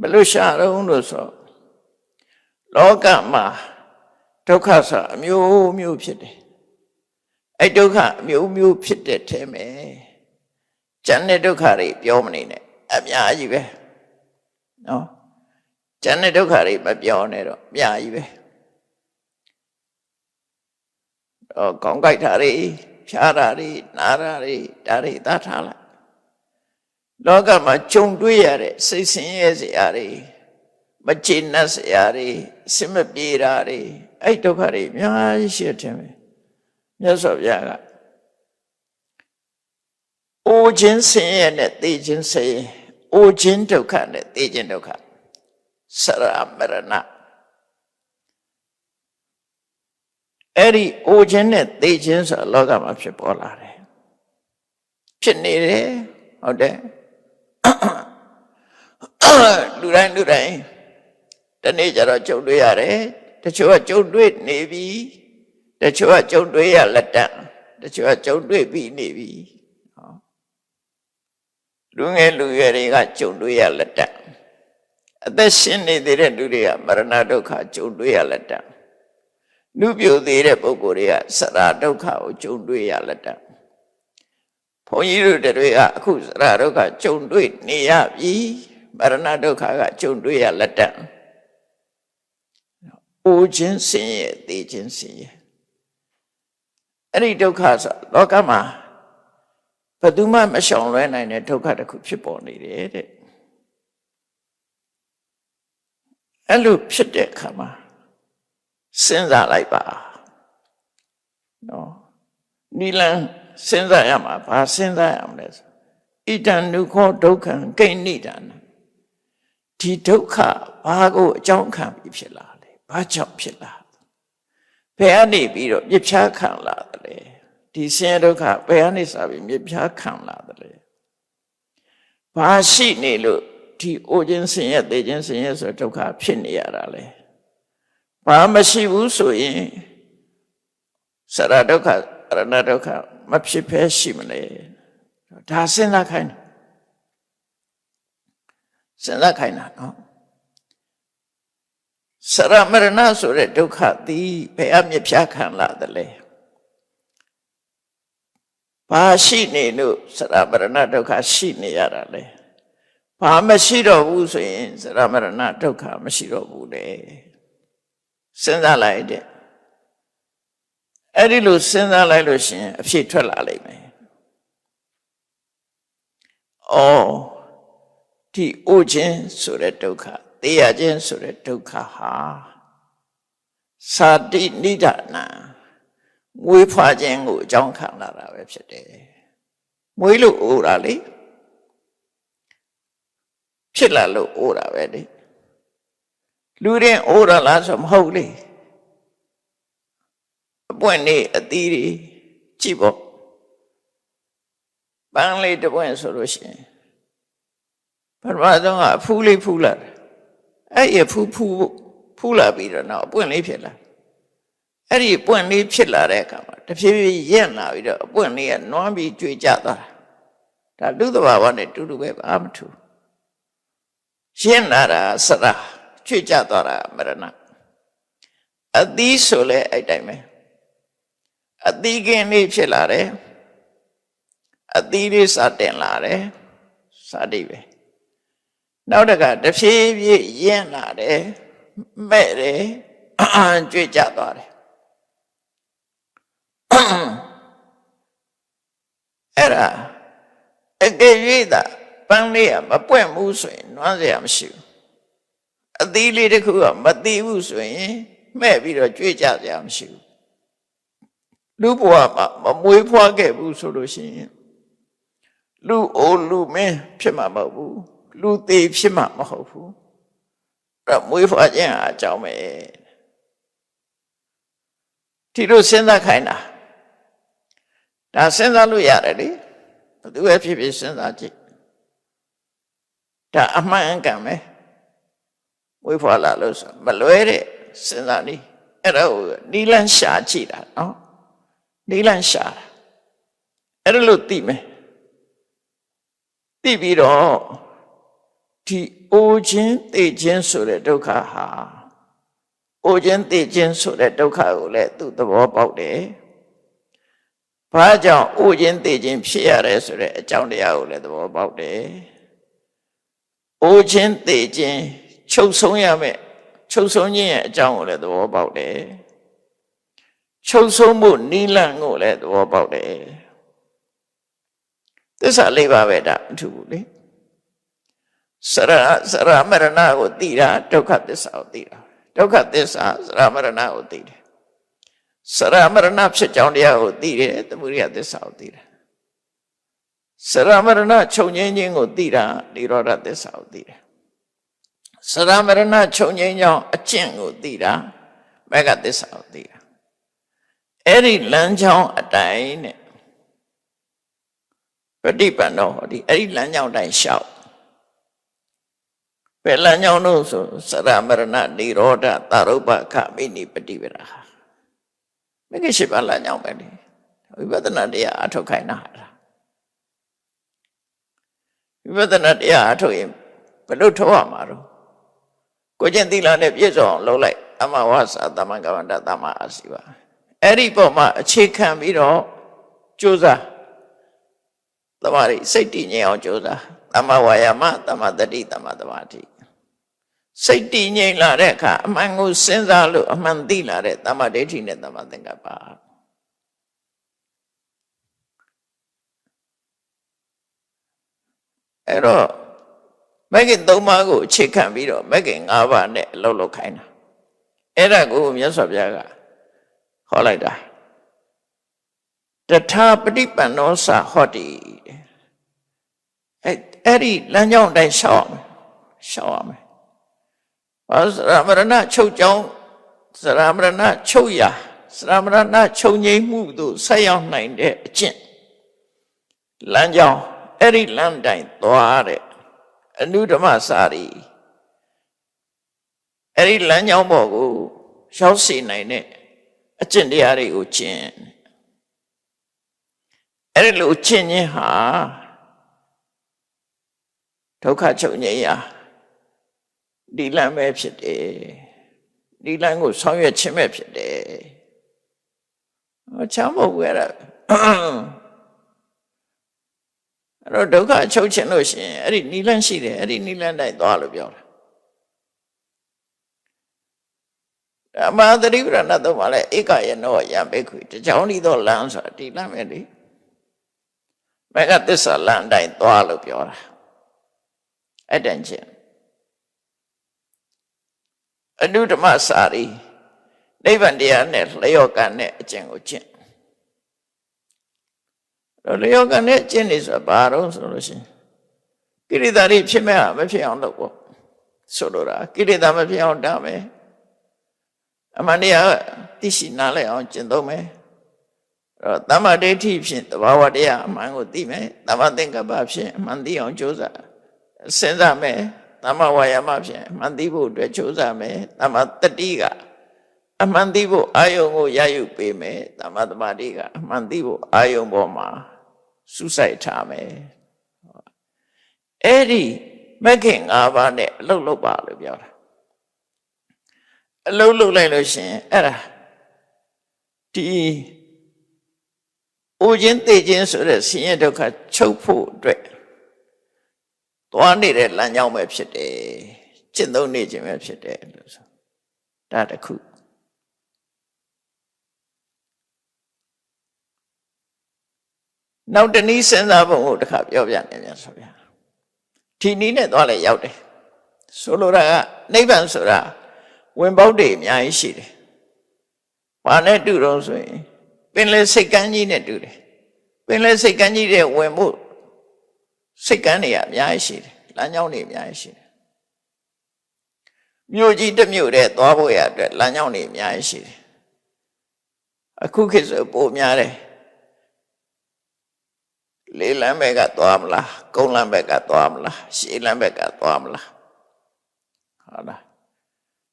ဘယ်လိုရှာတော့လို့ဆိုလောကမှာဒုက္ခဆိုအမျိုးမျိုးဖြစ်တယ်အဲ့ဒုက္ခအမျိုးမျိုးဖြစ်တဲ့ထဲမှာကျန်တဲ့ဒုက္ခတွေပြောမနေနဲ့အများကြီးပဲနော်ကျန်တဲ့ဒုက္ခတွေမပြောနဲ့တော့အများကြီးပဲကောင်းကြိုက်တာတွေဖြားတာတွေနားတာတွေဒါတွေသတ်ထားလိုက်လောကမှာကြုံတွေ့ရတဲ့စိတ်ဆင်းရဲစရာတွေမကျေနပ်စရာတွေအစမပြေတာတွေအဲ့ဒုက္ခတွေအများကြီးရှိတယ်ပဲမြတ်စွာဘုရားကအိုခြင်းဆင်းရဲနဲ့သိခြင်းဆင်းရဲအိုခြင်းဒုက္ခနဲ့သိခြင်းဒုက္ခစရမရဏအဲ့ဒီအိုခြင်းနဲ့သိခြင်းဆိုလောကမှာဖြစ်ပေါ်လာတယ်ဖြစ်နေတယ်ဟုတ်တယ်လူတိုင်းတနေ့ကျတော့ကြုံတွေ့ရတယ်တချို့ကကြုံတွေ့နေပြီတချို့ကကြုံတွေ့ရလက်တန့်တချို့ကကြုံတွေ့ပြီးနေပြီလူငယ်လူရွယ်တွေကကြုံတွေ့ရလက်တန့်အသက်ရှင်နေသေးတဲ့လူတွေကမရဏဒုက္ခကြုံတွေ့ရလက်တန့်လူပြိုသေးတဲ့ပုဂ္ဂိုလ်တွေကစရဒုက္ခကိုကြုံတွေ့ရလက်တန့်ဘုန်းကြီးတို့တွေကအခုစရဒုက္ခကြုံတွေ့နေရပြီမရဏဒုက္ခကကြုံတွေ့ရလက်တန့်အိုခြင်းဆင်းရဲသိခြင်းဆင်းရဲအဲ့ဒီဒုက္ခဆိုလောကမှာဘယ်သူမှမရှောင်လွဲနိုင်တဲ့ဒုက္ခတစ်ခုဖြစ်ပေါ်နေတယ်တဲ့အဲ့လိုဖြစ်တဲ့အခါမှာစဉ်းစားလိုက်ပါနော်နိလန်စဉ်းစားရမှာဘာစဉ်းစားရမလဲဆိုဣတံနုခောဒုက္ခံကိဏိဒာနဒီဒုက္ခဘာကိုအကြောင်းခံပြီးဖြစ်လာလဲဘာကြောင့်ဖြစ်လာဘယ်ကနေပြီးတော့မြစ်ဖြားခံလာတယ်ဒီဆင်းရဲဒုက္ခဘယ်ကနေစပြီးမြစ်ဖြားခံလာတယ်ဘာရှိနေလို့ဒီအိုခြင်းဆင်းရဲသိခြင်းဆင်းရဲဆိုဒုက္ခဖြစ်နေရတာလဲဘာမရှိဘူးဆိုရင်စရဒုက္ခအရဏဒုက္ခမဖြစ်ဖဲရှိမလဲဒါစဉ်းစားခိုင်းတယ်စဉ်းစားခိုင်းတာနော်စရမရဏဆိုတဲ့ဒုက္ခသည်ဘယ်အမြစ်ဖြားခံလာတယ်လဲဘာရှိနေလို့စရမရဏဒုက္ခရှိနေရတာလဲဘာမရှိတော့ဘူးဆိုရင်စရမရဏဒုက္ခမရှိတော့ဘူးလေစဉ်းစားလိုက်တဲ့အဲ့ဒီလိုစဉ်းစားလိုက်လို့ရှိရင်အဖြေထွက်လာလိမ့်မယ်။အော်ဒီအိုခြင်းဆိုတဲ့ဒုက္ခသိရခြင်းဆိုတဲ့ဒုက္ခဟာသာတိနိဒာနမွေးဖွားခြင်းကိုအကြောင်းခံလာတာပဲဖြစ်တယ်။မွေးလို့အိုတာလေဖြစ်လာလို့အိုတာပဲလေလူရင်အိုတာလားဆိုမဟုတ်လေအပွင့်နေအသီးတွေကြည့်ပေါ့ပန်းလေးတစ်ပွင့်ဆိုလို့ရှိရင်ပထမဆုံးကအဖူးလေးဖူးလာတယ်အဲ့ဒီဖူးလာပြီးတော့နောက်အပွင့်လေးဖြစ်လာအဲ့ဒီအပွင့်လေးဖြစ်လာတဲ့အခါမှာတဖြည်းဖြည်းရက်လာပြီးတော့အပွင့်လေးကနွမ်းပြီးကြွေကျသွားတာဒါလူသဘာဝနဲ့တူတူပဲဘာမှမထူရှင်းလာတာစရကြွေကျသွားတာမရဏအသီးဆိုလဲအဲ့တိုင်းပဲအသီးကင်းလေးဖြစ်လာတယ်အသီးလေးစတင်လာတယ်စသည်ပဲနောက်တကတဖြည်းဖြည်းရင့်လာတယ်မဲ့တယ် ကြွေးကြသွားတယ်အဲ့ဒါအကယ်၍သာပန်းလေးကမပွင့်ဘူးဆိုရင်နွမ်းစရာမရှိဘူးအသီးလေးတစ်ခုကမသီးဘူးဆိုရင်မဲ့ပြီးတော့ကြွေးကြစရာမရှိဘူးလူဘဝမှာမမွေးဖွားခဲ့ဘူးဆိုလို့ရှိရင်လူအိုလူမင်းဖြစ်မှာမဟုတ်ဘူးလူသေးဖြစ်မှာမဟုတ်ဘူးအဲ့မွေးဖွားခြင်းအကြောင်းပဲဒီလိုစဉ်းစားခိုင်းတာဒါစဉ်းစားလို့ရတယ်လေဘယ်သူပဲဖြစ်ဖြစ်စဉ်းစားကြည့်ဒါအမှန်ကန်ပဲဝိဖွာလာလို့ဆိုမလွဲတဲ့စဉ်းစားနည်းအဲ့ဒါကိုနီလန်းရှာကြည့်တာနော်နီလန်းရှာအဲ့ဒါလို့သိမယ်သိပြီးတော့ဒီအိုခြင်းသိခြင်းဆိုတဲ့ဒုက္ခဟာအိုခြင်းသိခြင်းဆိုတဲ့ဒုက္ခကိုလည်းသူသဘောပေါက်တယ်ဘာကြောင့်အိုခြင်းသိခြင်းဖြစ်ရတယ်ဆိုတဲ့အကြောင်းတရားကိုလည်းသဘောပေါက်တယ်အိုခြင်းသိခြင်းချုပ်ဆုံးရမယ်ချုပ်ဆုံးခြင်းရဲ့အကြောင်းကိုလည်းသဘောပေါက်တယ်ချုပ်ဆုံးမှုနိလန့်ကိုလည်းသဘောပေါက်တယ်သစ္စာလေးပါပဲဒါအထူးဘူးလေစရမရဏကိုသိတာဒုက္ခသစ္စာကိုသိတာဒုက္ခသစ္စာစရမရဏကိုသိတယ်စရမရဏဖြစ်ကြောင်းတရားကိုသိတယ်သမုဒိယသစ္စာကိုသိတယ်စရမရဏချုပ်ငြိမ်းခြင်းကိုသိတာនិရောဓသစ္စာကိုသိတယ်စရမရဏချုပ်ငြိမ်းကြောင်းအကျင့်ကိုသိတာမဂ္ဂသစ္စာကိုသိတာအဲ့ဒီလမ်းကြောင်းအတိုင်းနဲ့ပฏิပန္နောဟောဒီအဲ့ဒီလမ်းကြောင်းတိုင်းလျှောက်ဘယ်လမ်းကြောင်းလို့ဆိုစရမရဏនិရောဓသရုပ္ပခမိနိပฏิပဒါမဂ္ဂရှိပါလမ်းကြောင်းပဲလေဝိပဿနာတရားအထုတ်ခိုင်းတာဝိပဿနာတရားအထုတ်ရင်ဘယ်လိုထုတ်ရမှာတော့ကိုကျင့်သီလနဲ့ပြည့်စုံအောင်လုပ်လိုက်အမဝါစာသမံကမ္မန္တသမအာစီပါအဲ့ဒီပုံမှာအခြေခံပြီးတော့ကြိုးစားသမာဓိစိတ်တည်ငြိမ်အောင်ကြိုးစားသမဝါယာမသမတတိသမသမာဓိစိတ်တည်ငြိမ်လာတဲ့အခါအမှန်ကိုစဉ်းစားလို့အမှန်သိလာတဲ့သမဒိဋ္ဌိနဲ့သမသင်္ကပ္ပအဲ့တော့မဂ္ဂင်၃ပါးကိုအခြေခံပြီးတော့မဂ္ဂင်၅ပါးနဲ့အလုပ်လုပ်ခိုင်းတာအဲ့ဒါကိုမြတ်စွာဘုရားကဟောလိုက်တာတထာပฏิပန္နောသဟောတိအဲ့ဒီလမ်းကြောင်းတိုင်းရှောက်ရမယ်ဘာစရမရဏချုပ်ကြောင်းစရမရဏချုပ်ရာစရမရဏချုပ်ငြိမ်းမှုသို့ဆက်ရောက်နိုင်တဲ့အကျင့်လမ်းကြောင်းအဲ့ဒီလမ်းတိုင်းသွားတဲ့အနုဓမ္မစာရီအဲ့ဒီလမ်းကြောင်းပေါ်ကိုရောက်စေနိုင်တဲ့အကျင့်တရားတွေကိုကျင့်အဲ့ဒီလိုကျင့်ခြင်းဟာဒုက္ခချုပ်ငြိမ်းရာဒီလမ်းပဲဖြစ်တယ်ဒီလမ်းကိုဆောင်ရွက်ခြင်းပဲဖြစ်တယ်ချမ်းဖို့ရတာအဲ့တော့ဒုက္ခချုပ်ခြင်းလို့ရှိရင်အဲ့ဒီနိလန့်ရှိတယ်အဲ့ဒီနိလန့်တိုင်းသွားလို့ပြောတာအမသတိပ္ပဏတော့မှလည်းဧကယနောယံဘိက္ခုတကြောင်ဤသောလမ်းဆိုတာဒီလမ်းပဲလေမဂ္ဂသစ္စာလမ်းတိုင်းသွားလို့ပြောတာအဲ့တန်ချင်းအနုဓမ္မစာရီနိဗ္ဗာန်တရားနဲ့လျော့ကန်တဲ့အကျင့်ကိုကျင့်လျော့ကန်တဲ့အကျင့်နေဆိုတာဘာတော့ဆိုလို့ရှိရင်ကိရိတာတွေဖြစ်မဲ့ဟာမဖြစ်အောင်လုပ်ပေါ့ဆိုလိုတာကိရိတာမဖြစ်အောင်တာမယ်အမှန်တရားသိရှိနားလည်အောင်ကျင့်သုံးမယ်အဲ့တော့သမ္မာဒိဋ္ဌိဖြင့်သဘာဝတရားအမှန်ကိုသိမယ်သမ္မာသင်္ကပ္ပဖြင့်အမှန်သိအောင်ကြိုးစားစဉ်းစားမယ်သမ္မာဝါယာမဖြင့်အမှန်သိဖို့အတွက်ကြိုးစားမယ်သမ္မာတတိကအမှန်သိဖို့အာယုံကိုရယူပေးမယ်သမ္မာသမာဓိကအမှန်သိဖို့အာယုံပေါ်မှာစုစိုက်ထားမယ်အဲ့ဒီမဂ္ဂင်၅ပါးနဲ့အလုပ်လုပ်ပါလို့ပြောတာအလုပ်လုပ်လိုက်လို့ရှင်အဲ့ဒါဒီအိုခြင်းသိခြင်းဆိုတဲ့ဆင်းရဲဒုက္ခချုပ်ဖို့အတွက်သွားနေတဲ့လမ်းကြောင်းပဲဖြစ်တယ်ကျင့်သုံးနေခြင်းပဲဖြစ်တယ်လို့ဆိုဒါတခု နောက်တနည်းစဉ်းစားပုံကိုတစ်ခါပြောပြနေပြန်ဆိုဗျာဒီနည်းနဲ့သွားလဲရောက်တယ်ဆိုလိုတာကနိဗ္ဗာန်ဆိုတာဝင်ပေါက်တွေအများကြီးရှိတယ်ဘာနဲ့တူတော့ဆိုရင်ပင်လယ်စိတ်ကမ်းကြီးနဲ့တူတယ်ပင်လယ်စိတ်ကမ်းကြီးတဲ့ဝင်ဖို့စိတ်ကမ်းတွေအများကြီးရှိတယ်လမ်းကြောင်းတွေအများကြီးရှိတယ်မြို့ကြီးတစ်မြို့တည်းသွားဖို့ရအတွက်လမ်းကြောင်းတွေအများကြီးရှိတယ်အခုခေတ်ဆိုပိုများတယ်လေးလမ်းဘက်ကသွားမလားကုန်းလမ်းဘက်ကသွားမလားရှေးလမ်းဘက်ကသွားမလားဟုတ်လား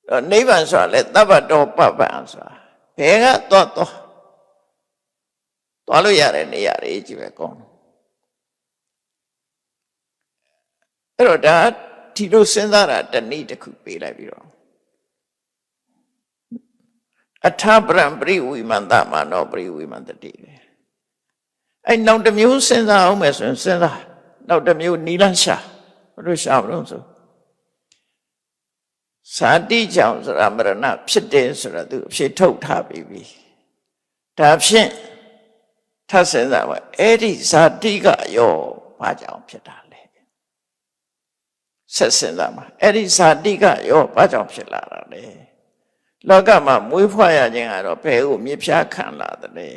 တော့နိဗ္ဗာန်ဆိုတာလေသဗ္ဗတောပပ္ပံဆိုတာဘယ်ကသွားလို့ရတဲ့နေရာတွေကြီးပဲကောင်းအဲ့တော့ဒါဒီလိုစဉ်းစားတာတနည်းတစ်ခုပေးလိုက်ပြီးတော့အထပရံပရိဝိမန္တမာနောပရိဝိမန္တတိလေအဲ့နောက်တစ်မျိုးစဉ်းစားအောင်မယ်ဆိုရင်စဉ်းစားနောက်တစ်မျိုးနီလန်းရှာဘယ်လိုရှာမလို့ဆိုဇာတိကြောင့်ဆိုတာမရဏဖြစ်တယ်ဆိုတာသူအဖြစ်ထုတ်ထားပြီးပြီဒါဖြင့်ထပ်စဉ်းစားပါအဲ့ဒီဇာတိကရောဘာကြောင့်ဖြစ်တာလဲဆက်စဉ်းစားပါအဲ့ဒီဇာတိကရောဘာကြောင့်ဖြစ်လာတာလဲလောကမှာမွေးဖွားရခြင်းကတော့ဘယ်ကိုမြစ်ဖြားခံလာတယ်လဲ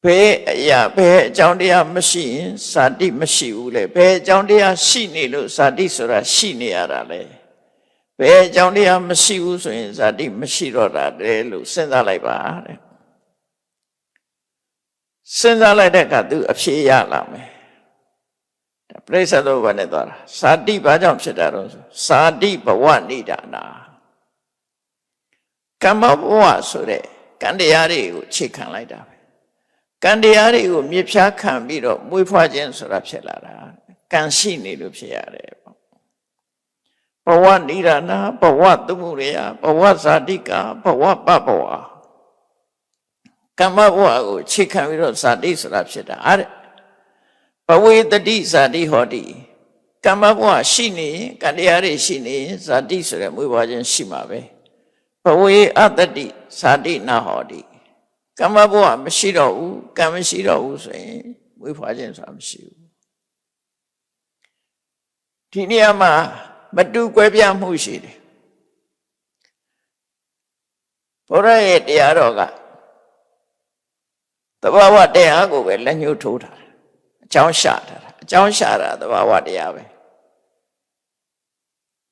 ဘယ်အရာဘယ်အကြောင်းတရားမရှိရင်ဇာတိမရှိဘူးလေဘယ်အကြောင်းတရားရှိနေလို့ဇာတိဆိုတာရှိနေရတာလဲဘယ်အကြောင်းတရားမရှိဘူးဆိုရင်ဇာတိမရှိတော့တာလေလို့စဉ်းစားလိုက်ပါတဲ့စဉ်းစားလိုက်တဲ့အခါသူအဖြေရလာမယ်ဒါပြိဿသောဘာနဲ့သွားတာဇာတိဘာကြောင့်ဖြစ်တာတော့ဇာတိဘဝနိဒာနာကမ္မဘဝဆိုတဲ့ကံတရားတွေကိုအခြေခံလိုက်တာပဲကံတရားတွေကိုမြစ်ဖြားခံပြီးတော့မွေးဖွားခြင်းဆိုတာဖြစ်လာတာကံရှိနေလို့ဖြစ်ရတယ်ပေါ့ဘဝနိဒာနာဘဝသမုဒယဘဝဇာတိကဘဝပပဝကမ္မဘဝကိုအခြေခံပြီးတော့ဇာတိဆိုတာဖြစ်တာတဲ့ဘဝေတတိဇာတိဟောတိကမ္မဘဝရှိနေရင်ကံတရားတွေရှိနေရင်ဇာတိဆိုတဲ့မွေးဖွားခြင်းရှိမှာပဲဘဝေအတ္တိဇာတိနာဟောတိကမ္မဘဝမရှိတော့ဘူးကံမရှိတော့ဘူးဆိုရင်မွေးဖွားခြင်းဆိုတာမရှိဘူးဒီနေရာမှာမတူကွဲပြားမှုရှိတယ်ဘုရားရဲ့တရားတော်ကသဘာဝတရားကိုပဲလက်ညှိုးထိုးထားတယ်အကြောင်းရှာထားတာအကြောင်းရှာတာသဘာဝတရားပဲ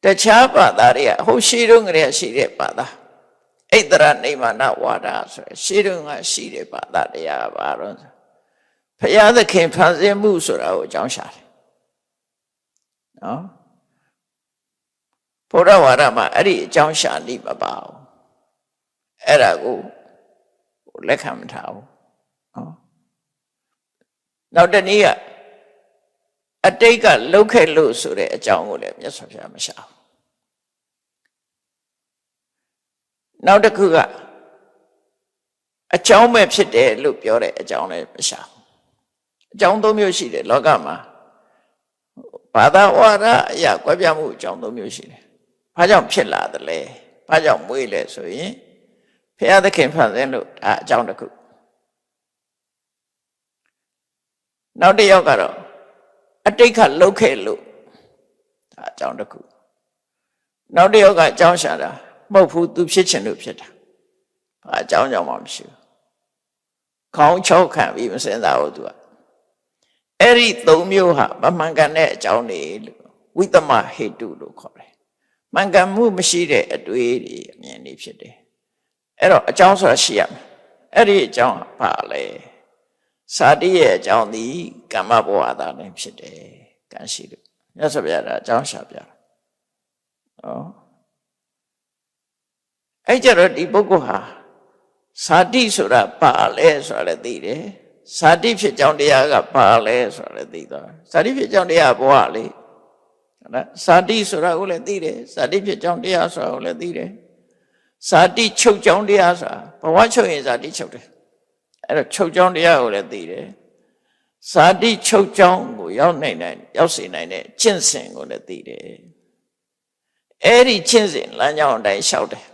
တခြားဘာသာတွေကဟိုရှိတုန်းကတည်းကရှိတဲ့ဘာသာဣတရနိမနဝါဒဆိုရှေးတုန်းကရှိတဲ့ဘာသာတရားပါတော့ဘုရားသခင်ဖန်ဆင်းမှုဆိုတာကိုအကြောင်းရှာတယ်နော်ဘုရားဝါဒမှာအဲ့ဒီအကြောင်းရှာနေမပါဘူးအဲ့ဒါကိုလက်ခံမထားဘူးနော်နောက်တနည်းကအတိတ်ကလှုပ်ခဲ့လို့ဆိုတဲ့အကြောင်းကိုလည်းမြတ်စွာဘုရားမရှာဘူးနောက်တစ်ခုကအကြောင်းပဲဖြစ်တယ်လို့ပြောတဲ့အကြောင်းလည်းမရှာဘူးအကြောင်းသုံးမျိုးရှိတယ်လောကမှာဘာသာဝါဒအရာကွဲပြားမှုအကြောင်းသုံးမျိုးရှိတယ်ဘာကြောင့်ဖြစ်လာသလဲဘာကြောင့်မွေးလဲဆိုရင်ဘုရားသခင်ဖန်ဆင်းလို့ဒါအကြောင်းတစ်ခုနောက်တစ်ယောက်ကတော့အတိတ်ကလှုပ်ခဲ့လို့ဒါအကြောင်းတစ်ခုနောက်တစ်ယောက်ကအကြောင်းရှာတာမဟုတ်ဘူးသူဖြစ်ချင်လို့ဖြစ်တာဘာအကြောင်းကြောင့်မှမရှိဘူးခေါင်းချောက်ခံပြီးမစင်စားဘူးသူကအဲ့ဒီသုံးမျိုးဟာမမှန်ကန်တဲ့အကြောင်းတွေလို့ဝိသမဟေတုလို့ခေါ်တယ်မှန်ကန်မှုမရှိတဲ့အတွေ့တွေအမြင်တွေဖြစ်တယ်အဲ့တော့အကြောင်းဆိုတာရှိရမယ်အဲ့ဒီအကြောင်းဘာလဲဇာတိရဲ့အကြောင်းဒီကမ္မဘဝသာလည်းဖြစ်တယ်ကံရှိလို့မြတ်စွာဘုရားအကြောင်းရှာပြတာနော်အဲ့ကြတော့ဒီပုဂ္ဂိုလ်ဟာဇာတိဆိုတာဘာလဲဆိုတာလည်းသိတယ်ဇာတိဖြစ်ကြောင်းတရားကဘာလဲဆိုတာလည်းသိသွားဇာတိဖြစ်ကြောင်းတရားဘဝလေဟုတ်လားဇာတိဆိုတာကိုလည်းသိတယ်ဇာတိဖြစ်ကြောင်းတရားဆိုတာကိုလည်းသိတယ်ဇာတိချုပ်ကြောင်းတရားဆိုတာဘဝချုပ်ရင်ဇာတိချုပ်တယ်အဲ့တော့ချုပ်ကြောင်းတရားကိုလည်းသိတယ်ဇာတိချုပ်ကြောင်းကိုရောက်စေနိုင်တဲ့ကျင့်စဉ်ကိုလည်းသိတယ်အဲ့ဒီကျင့်စဉ်လမ်းကြောင်းအတိုင်းလျှောက်တယ်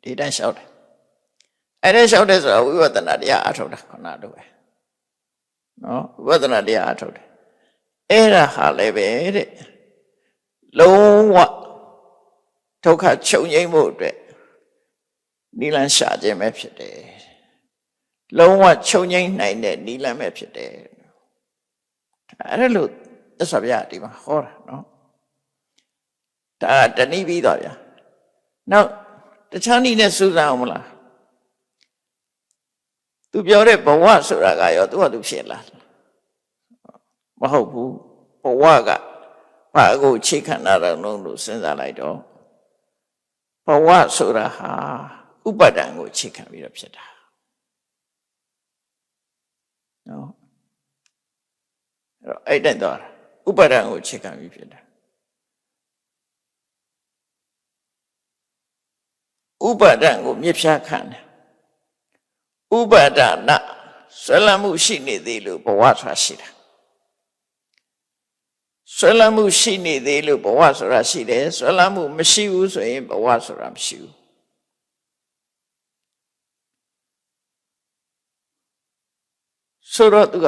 ဒီတိုင်းလျှောက်တယ် အဲ့ဒါလျှောက်တဲ့ဆိုတာဝိပဿနာတရားအထုတ်တာခဏတော့ပဲနော်ဝိပဿနာတရားအထုတ်တယ်အဲ့ဒါဟာလည်းပဲတဲ့လုံးဝဒုက္ခချုပ်ငြိမ်းမှုအတွက်နိလန်းရှာခြင်းပဲဖြစ်တယ်လုံးဝချုပ်ငြိမ်းနိုင်တဲ့နိလန်းပဲဖြစ်တယ်အဲ့ဒါလို့သစ္စာပြဒီမှာဟောတာနော်ဒါတဏှိပြီးတော့ဗျာနောက်တခြားနည်းနဲ့စူးစမ်းအောင်မလားသူပြောတဲ့ဘဝဆိုတာကရောသူကသူဖြစ်လာမဟုတ်ဘူးဘဝကဘာကိုချိခံတာတော့လို့စဉ်းစားလိုက်တော့ဘဝဆိုတာဟာဥပါဒံကိုချိခံပြီးတော့ဖြစ်တာနော်အဲ့တော့အဲ့တဲ့တော့ဥပါဒံကိုချိခံပြီးဖြစ်တာဥပါဒံကိုမြစ်ဖြားခံတယ်ဥပါဒနာဆွဲလမ်းမှုရှိနေသေးလို့ဘဝဆိုတာရှိတာဆွဲလမ်းမှုရှိနေသေးလို့ဘဝဆိုတာရှိတယ်ဆွဲလမ်းမှုမရှိဘူးဆိုရင်ဘဝဆိုတာမရှိဘူးဆိုတော့သူက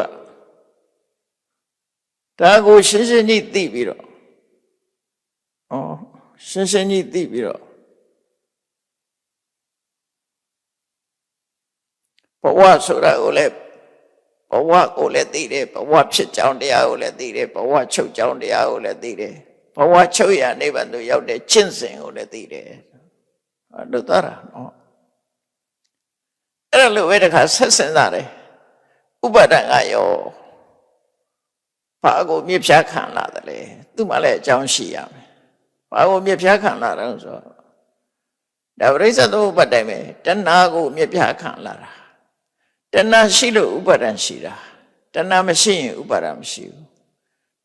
ဒါကိုရှင်းရှင်းကြီးသိပြီးတော့ရှင်းရှင်းကြီးသိပြီးတော့ဘဝဆိုတာကိုလည်းဘဝကိုလည်းသိတယ်ဘဝဖြစ်ကြောင်းတရားကိုလည်းသိတယ်ဘဝချုပ်ကြောင်းတရားကိုလည်းသိတယ်ဘဝချုပ်ရနိဗ္ဗာန်သို့ရောက်တဲ့ကျင့်စဉ်ကိုလည်းသိတယ်လို့သားတာနော်အဲ့လိုပဲတခါဆက်စဉ်းစားတယ်ဥပါဒံကရောဘာကိုမြစ်ဖြားခံလာတယ်လဲသူ့မှာလည်းအကြောင်းရှိရမယ်ဘာကိုမြစ်ဖြားခံလာတယ်ဆိုတော့ဒါပရိစ္ဆေသမုပ္ပါဒ်ပဲတဏှာကိုမြစ်ဖြားခံလာတာတဏှာရှိလို့ဥပါဒံရှိတာတဏှာမရှိရင်ဥပါဒံမရှိဘူး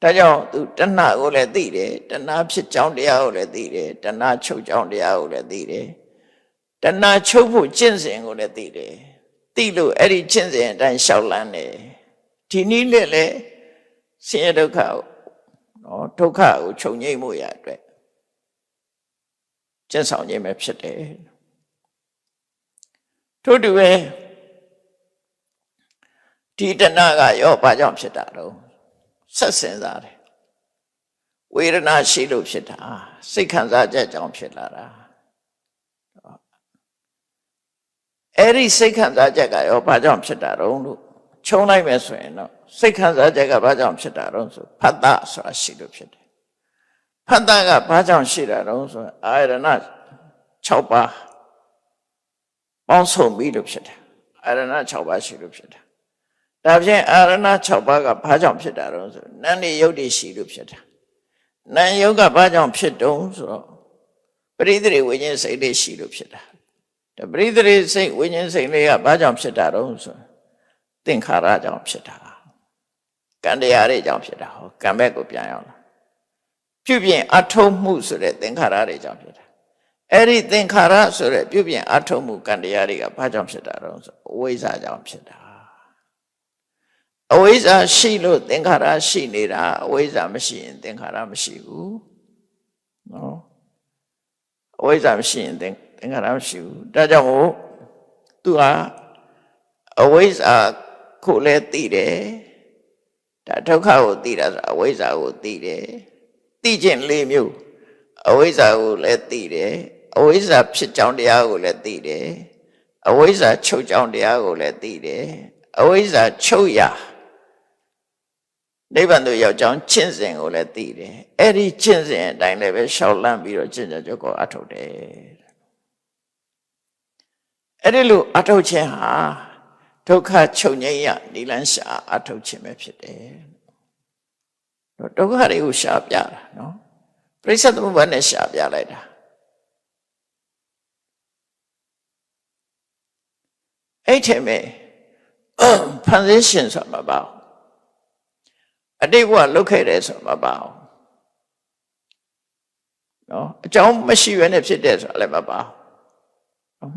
ဒါကြောင့်သူတဏှာကိုလည်းသိတယ်တဏှာဖြစ်ကြောင်းတရားကိုလည်းသိတယ်တဏှာချုပ်ကြောင်းတရားကိုလည်းသိတယ်တဏှာချုပ်ဖို့ကျင့်စဉ်ကိုလည်းသိတယ်သိလို့အဲ့ဒီကျင့်စဉ်အတိုင်းလျှောက်လန်းတယ်ဒီနည်းနဲ့လည်းဆင်းရဲဒုက္ခကိုနော်ဒုက္ခကိုချုပ်ငြိမ်းမှုရအတွက်ကျင့်ဆောင်ခြင်းပဲဖြစ်တယ်ထို့တူပဲဒီတဏှာကရောဘာကြောင့်ဖြစ်တာတော့ဆက်စဉ်းစားတယ်ဝေဒနာရှိလို့ဖြစ်တာစိတ်ခံစားချက်ကြောင့်ဖြစ်လာတာအဲ့ဒီစိတ်ခံစားချက်ကရောဘာကြောင့်ဖြစ်တာတော့လို့ခြုံလိုက်မယ်ဆိုရင်တော့စိတ်ခံစားချက်ကဘာကြောင့်ဖြစ်တာတော့ဆိုဖတ်တာဆိုတာရှိလို့ဖြစ်တယ်ဖတ်တာကဘာကြောင့်ရှိတာတော့ဆိုအာရဏ6ပါးပေါင်းစုံပြီးလို့ဖြစ်တယ်အာရဏ6ပါးရှိလို့ဖြစ်တယ်ဒါဖြင့်အာရဏ6ပါးကဘာကြောင့်ဖြစ်တာတော့ဆိုနန်းနေယုတ်တိရှိလို့ဖြစ်တာနန်းယုတ်ကဘာကြောင့်ဖြစ်တုံးဆိုတော့ပရိသေဝိညာဉ်စိတ်လေးရှိလို့ဖြစ်တာဒါပရိသေစိတ်ဝိညာဉ်စိတ်လေးကဘာကြောင့်ဖြစ်တာတော့ဆိုသင်္ခါရကြောင့်ဖြစ်တာကံတရားတွေကြောင့်ဖြစ်တာဟောကံဘက်ကိုပြန်ရောက်လာပြုပြင်အထုံးမှုဆိုတဲ့သင်္ခါရတွေကြောင့်ဖြစ်တာအဲ့ဒီသင်္ခါရဆိုတဲ့ပြုပြင်အထုံးမှုကံတရားတွေကဘာကြောင့်ဖြစ်တာတော့ဆိုအဝိဇ္ဇာကြောင့်ဖြစ်တာအဝိဇ္ဇာရှိလို့သင်္ခါရရှိနေတာအဝိဇ္ဇာမရှိရင်သင်္ခါရမရှိဘူးနော်အဝိဇ္ဇာမရှိရင်သင်္ခါရမရှိဘူးဒါကြောင့်မို့သူဟာအဝိဇ္ဇာကိုလည်းသိတယ်ဒါဒုက္ခကိုသိတာဆိုအဝိဇ္ဇာကိုသိတယ်သိခြင်း၄မျိုးအဝိဇ္ဇာကိုလည်းသိတယ်အဝိဇ္ဇာဖြစ်ကြောင်းတရားကိုလည်းသိတယ်အဝိဇ္ဇာချုပ်ကြောင်းတရားကိုလည်းသိတယ်အဝိဇ္ဇာချုပ်ရာနိဗ္ဗာန်သို့ရောက်ကြောင်းကျင့်စဉ်ကိုလည်းသိတယ်အဲ့ဒီကျင့်စဉ်အတိုင်းလည်းပဲရှောက်လန့်ပြီးတော့ကျင့်ကြံကြကိုအထုတ်တယ်အဲ့ဒီလိုအထုတ်ခြင်းဟာဒုက္ခချုပ်ငြိမ်းရနိလန်းရှာအထုတ်ခြင်းပဲဖြစ်တယ်ဒုက္ခတွေကိုရှာပြတာနော်ပရိစ္ဆေသမုပ္ပါဒ်နဲ့ရှာပြလိုက်တာအဲ့ထဲမှာဖန်ဆင်းရှင်ဆိုမှာပါအတိတ်ဘဝလုတ်ခဲ့တယ်ဆိုမှာပါနော်အကြောင်းမရှိဘဲနဲ့ဖြစ်တယ်ဆိုတာလည်းမပါ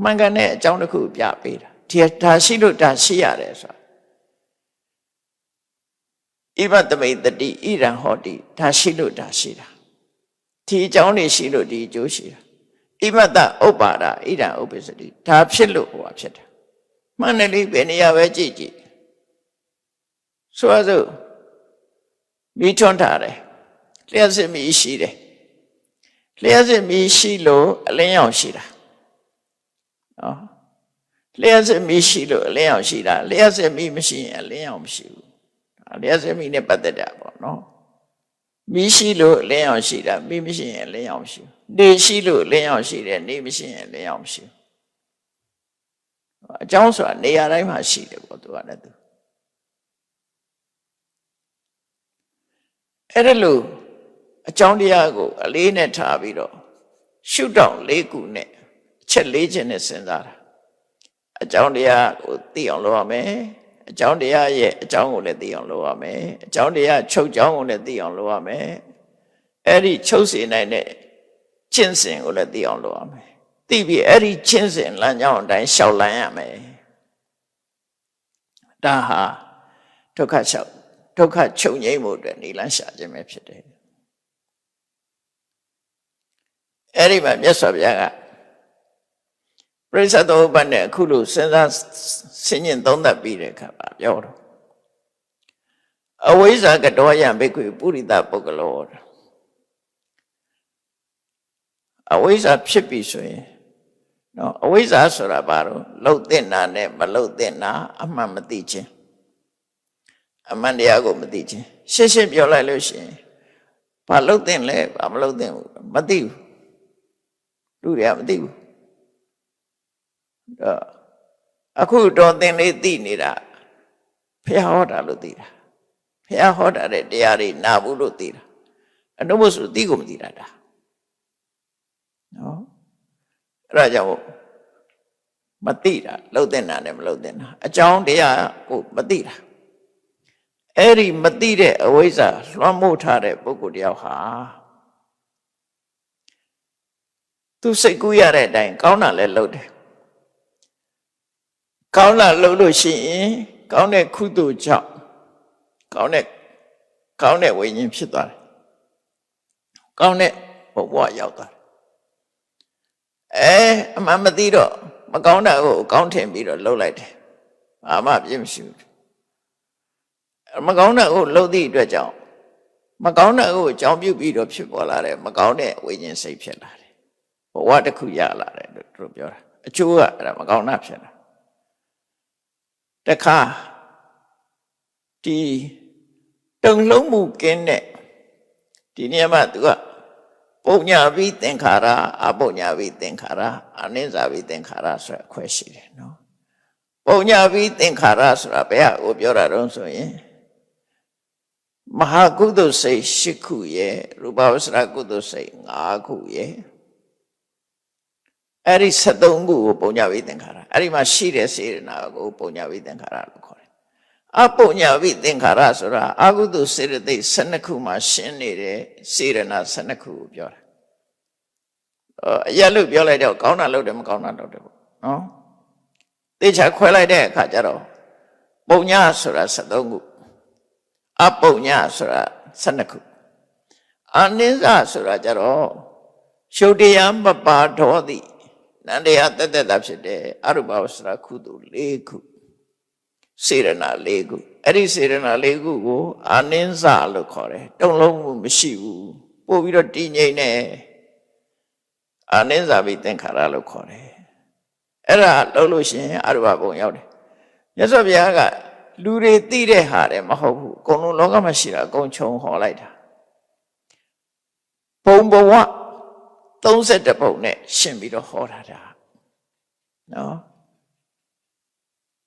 မှန်ကန်တဲ့အကြောင်းတစ်ခုပြပေးတာဒီဒါရှိလို့ဒါရှိရတယ်ဆိုတာဣဗတမိတတိဣရံဟောတိဒါရှိလို့ဒါရှိတာဒီအကြောင်းတွေရှိလို့ဒီအကျိုးရှိတာဣမတဥပ္ပါဒဣရံဥပ္ပစ္စတိဒါဖြစ်လို့ဟောဖြစ်တာ မှန်တယ်လေဘယ်နေရာပဲကြည့်ကြည့်ဆိုရစို့မိထွန်းထားတယ်လျှက်စစ်မိရှိတယ်လျှက်စစ်မိရှိလို့အလင်းရောင်ရှိတာနော်လျှက်စစ်မိရှိလို့အလင်းရောင်ရှိတာလျှက်စစ်မိမရှိရင်အလင်းရောင်မရှိဘူးလျှက်စစ်မိနဲ့ပတ်သက်တာပေါ့နော်မိရှိလို့အလင်းရောင်ရှိတာမိမရှိရင်အလင်းရောင်မရှိဘူးနေရှိလို့အလင်းရောင်ရှိတယ်နေမရှိရင်အလင်းရောင်မရှိဘူးအကြောင်းဆိုတာနေရာတိုင်းမှာရှိတယ်ပေါ့သူကလည်းသူအဲ့ဒါလို့အကြောင်းတရားကိုအလေးနဲ့ထားပြီးတော့ရှုထောင့်၄ခုနဲ့အချက်၄ချက်နဲ့စဉ်းစားတာအကြောင်းတရားကိုသိအောင်လုပ်ရမယ်အကြောင်းတရားရဲ့အကြောင်းကိုလည်းသိအောင်လုပ်ရမယ်အကြောင်းတရားချုပ်ကြောင်းကိုလည်းသိအောင်လုပ်ရမယ်အဲ့ဒီချုပ်စေနိုင်တဲ့ကျင့်စဉ်ကိုလည်းသိအောင်လုပ်ရမယ်သိပြီးအဲ့ဒီကျင့်စဉ်လမ်းကြောင်းအတိုင်းရှောက်လန်းရမယ်ဒါဟာဒုက္ခချုပ်ငြိမ်းမှုအတွက်နိလန်းရှာခြင်းပဲဖြစ်တယ်အဲ့ဒီမှာမြတ်စွာဘုရားကပရိစ္ဆေသမုပ္ပါဒ်နဲ့အခုလိုစဉ်းစားဆင်ញင်သုံးသပ်ပြီးတဲ့အခါမှာပြောတော့အဝိဇ္ဇာကတောယံဘိက္ခုပုရိသပုဂ္ဂလောအဝိဇ္ဇာဖြစ်ပြီဆိုရင်နော်အဝိဇ္ဇာဆိုတာဘာလို့လှုပ်တဲ့နာနဲ့မလှုပ်တဲ့နာအမှန်မသိခြင်းအမှန်တရားကိုမသိခြင်းရှင်းရှင်းပြောလိုက်လို့ရှိရင်ဘာလှုပ်တဲ့လဲဘာမလှုပ်တဲ့ဘူးမသိဘူးလူတွေကမသိဘူးအခုတော့သင်လေးသိနေတာဘုရားဟောတာလို့သိတာဘုရားဟောတာတဲ့တရားတွေနာဘူးလို့သိတာအနှုတ်မဆိုသိကိုမသိတာဒါနော်အဲ့ဒါကြောင့်မသိတာလှုပ်တဲ့နာနဲ့မလှုပ်တဲ့နာအကြောင်းတရားကိုမသိတာအဲ့ဒီမသိတဲ့အဝိဇ္ဇာလွှမ်းမိုးထားတဲ့ပုဂ္ဂိုလ်တယောက်ဟာသူစိတ်ကူးရတဲ့အတိုင်းကောင်းတာလည်းလုပ်တယ်ကောင်းတာလုပ်လို့ရှိရင်ကောင်းတဲ့ကုသိုလ်ကြောင့်ကောင်းတဲ့ဝိညာဉ်ဖြစ်သွားတယ်ကောင်းတဲ့ဘဝရောက်သွားတယ်အမှန်မသိတော့မကောင်းတာကိုကောင်းထင်ပြီးတော့လှုပ်လိုက်တယ်ဘာမှပြည့်မရှိဘူးမကောင်းတာကိုလှုပ်သည့်အတွက်ကြောင့်မကောင်းတာကိုအကြောင်းပြုပြီးတော့ဖြစ်ပေါ်လာတယ်မကောင်းတဲ့ဝိညာဉ်စိတ်ဖြစ်လာတယ်ဘဝတစ်ခုရလာတယ်လို့သူပြောတာအကျိုးကအဲ့ဒါမကောင်းတာဖြစ်လာတခါဒီတုံလုံးမှုကင်းတဲ့ဒီနေရာမှာသူကပုံညာပြီးသင်္ခါရအပုံညာပြီးသင်္ခါရအနိစ္စပြီးသင်္ခါရဆိုအခွဲရှိတယ်နော်ပုံညာပြီးသင်္ခါရဆိုတာဘယ်ဟာကိုပြောတာတုံးဆိုရင်မဟာကုသိုလ်စိတ်၈ခုရဲ့ရူပဝဆရာကုသိုလ်စိတ်၅ခုရဲ့အဲ့ဒီ73ခုကိုပုံညာပြီးသင်္ခါရအဲ့ဒီမှာရှိတဲ့စေတနာကိုပုံညာပြီးသင်္ခါရလို့ခေါ်တယ်အပုံညာပြီးသင်္ခါရဆိုတာအကုသိုလ်စေတသိက်12ခုမှာရှင်းနေတဲ့စေတနာ12ခုကိုပြောတာအရာလို့ပြောလိုက်တော့ကောင်းတာလုပ်တယ်မကောင်းတာလုပ်တယ်ပေါ့နော်တေချာခွဲလိုက်တဲ့အခါကျတော့ပုံညာဆိုတာ73ခုအပုံညာဆိုတာ12ခုအနိစ္စဆိုတာကျတော့ရှုပ်တရားမပါတော်သည်နန္တရားတက်တက်တာဖြစ်တယ်အရူပဝဆရာကုသိုလ်၄ခုစေရနာ၄ခုအဲ့ဒီစေရနာ၄ခုကိုအနိစ္စလို့ခေါ်တယ်တုံလုံးမှုမရှိဘူးပို့ပြီးတော့တည်ငြိမ်နေအနိစ္စပြီးသင်္ခါရလို့ခေါ်တယ်အဲ့ဒါလုပ်လို့ရှိရင်အရူပဘုံရောက်တယ်မြတ်စွာဘုရားကလူတွေသိတဲ့ဟာတယ်မဟုတ်ဘူးအကုန်လုံးလောကမှာရှိတာအကုန်ခြုံဟောလိုက်တာဘုံဘဝ32ပုံနဲ့ရှင်းပြီးတော့ဟောတာဒါနော်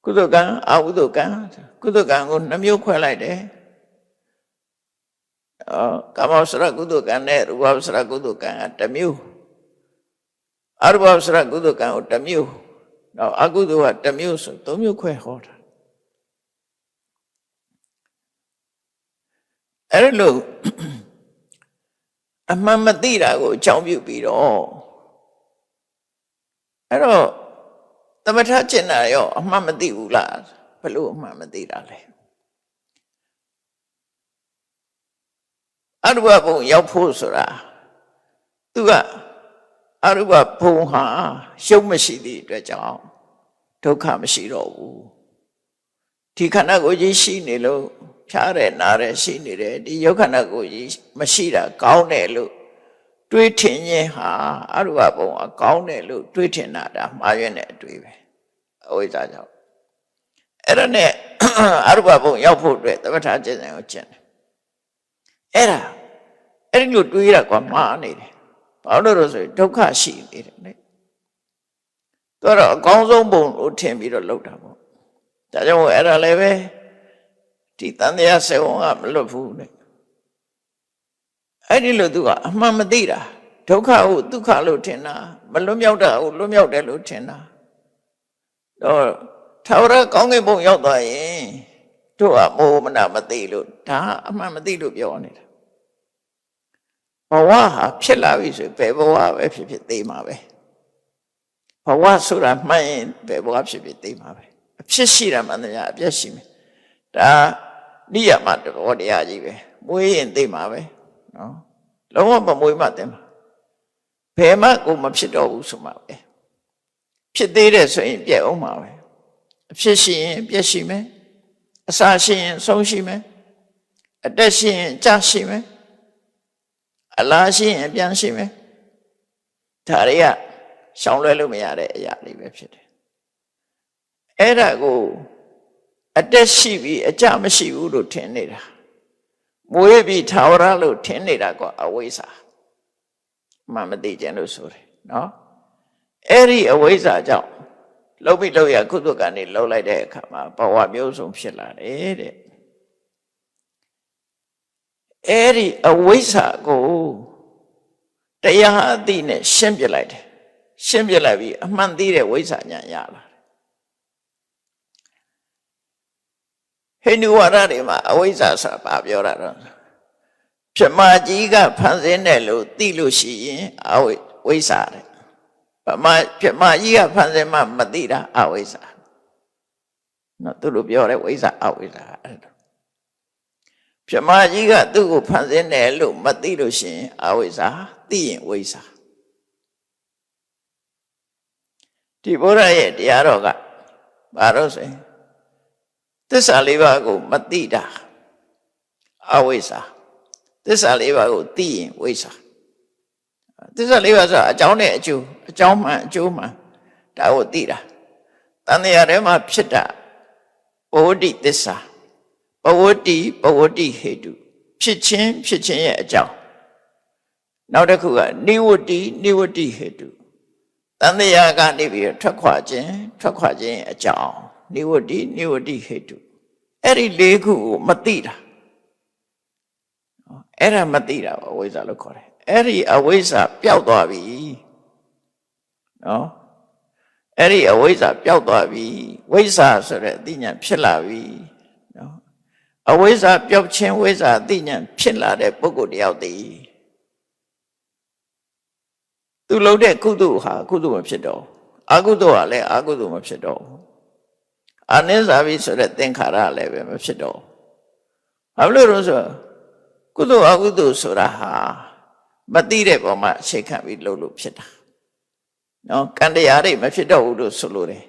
ကုသကံအကုသကံကုသကံကို2မျိုးခွဲလိုက်တယ်ကာမဝဆရာကုသကံနဲ့ရူပဝဆရာကုသကံက1မျိုးအရူပဝဆရာကုသကံကို1မျိုးနောက်အကုသက1မျိုးဆို3မျိုးခွဲဟောတာအဲ့လိုအမှန်မသိတာကိုအကြောင်းပြုပြီးတော့အဲ့တော့သမထကျင့်တာရောအမှန်မသိဘူးလားဘလို့အမှန်မသိတာလဲအရူပဘုံရောက်ဖို့ဆိုတာသူကအရူပဘုံဟာရှုံးမရှိသည့်အတွက်ကြောင့် ဒုက္ခမရှိတော့ဘူးဒီခန္ဓာကိုယ်ကြီးရှိနေလို့ဖြားတယ်နားတယ်ရှိနေတယ်ဒီယုတ်ခန္ဓာကိုယ်ကြီးမရှိတာကောင်းတယ်လို့တွေးထင်ခြင်းဟာအရူပဘုံအကောင်းတယ်လို့တွေးထင်တာဒါမှားရွံ့တဲ့အတွေးပဲအဝိဇ္ဇာကြောင့်အဲ့ဒါနဲ့အရူပဘုံရောက်ဖို့အတွက်သမထကျင့်စဉ်ကိုကျင့်တယ်အဲ့ဒီလိုတွေးရကွာမှားနေတယ်ဘာလို့လဲဆိုရင်ဒုက္ခရှိနေတယ်လေတော့အကောင်းဆုံးဘုံကိုထင်ပြီးတော့လုပ်တာပေါ့ဒါကြောင့်အဲ့ဒါလည်းပဲဒီတန်တရားစေဝံကမလွတ်ဘူးလေအဲ့ဒီလိုသူကအမှန်မသိတာဒုက္ခကိုဒုက္ခလို့ထင်တာမလွတ်မြောက်တာကိုလွတ်မြောက်တယ်လို့ထင်တာတော့ထာဝရကောင်းကင်ဘုံရောက်သွားရင်တို့ကမောမနာမသိလို့ဒါအမှန်မသိလို့ပြောနေတာဘဝဟာဖြစ်လာပြီဆိုဘယ်ဘဝပဲဖြစ်ဖြစ်သိမှာပဲဘဝဆိုတာမှန်ရင်ဘယ်ဘဝဖြစ်ဖြစ်သိမှာပဲအဖြစ်ရှိတာမှန်တယ်အပြည့်ရှိမယ်ဒါနိယမတော်တရားကြီးပဲမွေးရင်သိမှာပဲနော်လုံးဝမမွေးမှသိမှာဘယ်မှကိုမဖြစ်တော့ဘူးဆိုမှပဲဖြစ်သေးတယ်ဆိုရင်ပြည့်အောင်မှာပဲအဖြစ်ရှိရင်ပြည့်ရှိမယ်အစာရှိရင်ဆုံးရှိမယ်အသက်ရှိရင်ကြာရှိမယ်အလားရှိရင်ပြန်ရှိမယ်ဒါတွေကရှောင်လွဲလို့မရတဲ့အရာတွေပဲဖြစ်တယ်အဲ့ဒါကိုအတက်ရှိပြီးအကြမရှိဘူးလို့ထင်နေတာမွေးပြီးထာဝရလို့ထင်နေတာကအဝိဇ္ဇာမှမသိကြလို့ဆိုတယ်နော်အဲ့ဒီအဝိဇ္ဇာကြောင့်လှုပ်ပြီးလှုပ်ရကုသကနေလှုပ်လိုက်တဲ့အခါမှာဘဝမျိုးစုံဖြစ်လာတယ်တဲ့အဲ့ဒီအဝိဇ္ဇာကိုတရားအသိနဲ့ရှင်းပြလိုက်တယ်ရှင်းပြလိုက်ပြီးအမှန်သိတဲ့ဝိဇ္ဇာဉာဏ်ရလာဟိန္ဒူဝါဒတွေမှာအဝိဇ္ဇာဆိုတာပြောတာတော့ပြမကြီးကဖန်ဆင်းတယ်လို့သိလို့ရှိရင်အဝိဇ္ဇာတဲ့ပြမကြီးကဖန်ဆင်းမှမသိတာအဝိဇ္ဇာနော်သူတို့ပြောတယ်ဝိဇ္ဇာအဝိဇ္ဇာအဲ့ဒါပြမကြီးကသူ့ကိုဖန်ဆင်းတယ်လို့မသိလို့ရှိရင်အဝိဇ္ဇာသိရင်ဝိဇ္ဇာဒီဘုရားရဲ့တရားတော်ကဘာလို့ဆိုရင်သစ္စာလေးပါးကိုမသိတာအဝိဇ္ဇာသစ္စာလေးပါးကိုသိရင်ဝိဇ္ဇာသစ္စာလေးပါးဆိုတာအကြောင်းနဲ့အကျိုးအကြောင်းမှန်အကျိုးမှန်ဒါကိုသိတာတန်တရားထဲမှာဖြစ်တာပဝတ္တိသစ္စာပဝတ္တိဟေတုဖြစ်ခြင်းရဲ့အကြောင်းနောက်တစ်ခုကနိဝတ္တိဟေတုတန်တရားကနေပြီးထွက်ခွာခြင်းရဲ့အကြောင်းနိဝတ္တိဟေတုအဲ့ဒီလေးခုကိုမသိတာအဲ့ဒါမသိတာပါအဝိဇ္ဇာလို့ခေါ်တယ်အဲ့ဒီအဝိဇ္ဇာပျောက်သွားပြီနော်အဲ့ဒီအဝိဇ္ဇာပျောက်သွားပြီဝိဇ္ဇာဆိုတဲ့အသိဉာဏ်ဖြစ်လာပြီနော်အဝိဇ္ဇာပျောက်ခြင်းဝိဇ္ဇာအသိဉာဏ်ဖြစ်လာတဲ့ပုဂ္ဂိုလ်တယောက်တည်းသူလုပ်တဲ့ကုသိုလ်ဟာကုသိုလ်မဖြစ်တော့အကုသိုလ်ဟာလည်းအကုသိုလ်မဖြစ်တော့အနိစ္စပြီဆိုတဲ့သင်္ခါရလည်းပဲမဖြစ်တော့ဘာလို့လဲဆိုကုသိုလ်အကုသိုလ်ဆိုတာဟာမသိတဲ့ပုံမှာအခြေခံပြီးလုပ်လို့ဖြစ်တာနော်ကံတရားတွေမဖြစ်တော့ဘူးလို့ဆိုလို့တယ်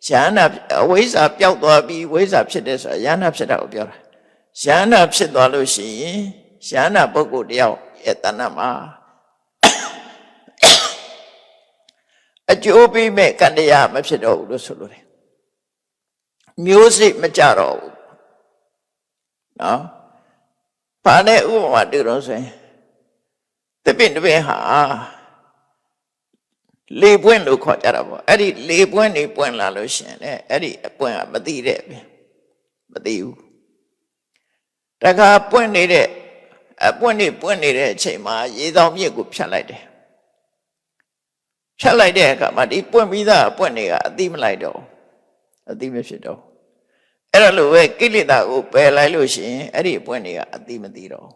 ယန္နာအဝိဇ္ဇာပျောက်သွားပြီးဝိဇ္ဇာဖြစ်တဲ့ဆိုတာယန္နာဖြစ်တာကိုပြောတာယန္နာဖြစ်သွားလို့ရှိရင်ယန္နာပုဂ္ဂိုလ်တယောက်ရဲ့တဏ္ဍမှာအကျိုးပေးမဲ့ကံတရားမဖြစ်တော့ဘူးလို့ဆိုလို့တယ်မျိုးစိတ်မကြတော့ဘူးနော်ဘာနဲ့ဥပမာတူတော့ဆိုရင်တပင်ဟာလေပွင့်လို့ခေါ်ကြတာပေါ့အဲ့ဒီလေပွင့်နေပွင့်လာလို့ရှင်လေအဲ့ဒီအပွင့်ကမသိတဲ့မသိဘူးတခါပွင့်နေတဲ့အပွင့်နေပွင့်နေတဲ့အချိန်မှာရေတောင်မြစ်ကိုဖြတ်လိုက်တယ်ဖြတ်လိုက်တဲ့အခါမှာဒီပွင့်ပြီးသားအပွင့်နေကအသိမလိုက်တော့အသိမဖြစ်တော့အဲ့ဒါလိုပဲကိလေသာကိုပယ်လိုက်လို့ရှိရင်အဲ့ဒီအပွင့်နေကအသိမသိတော့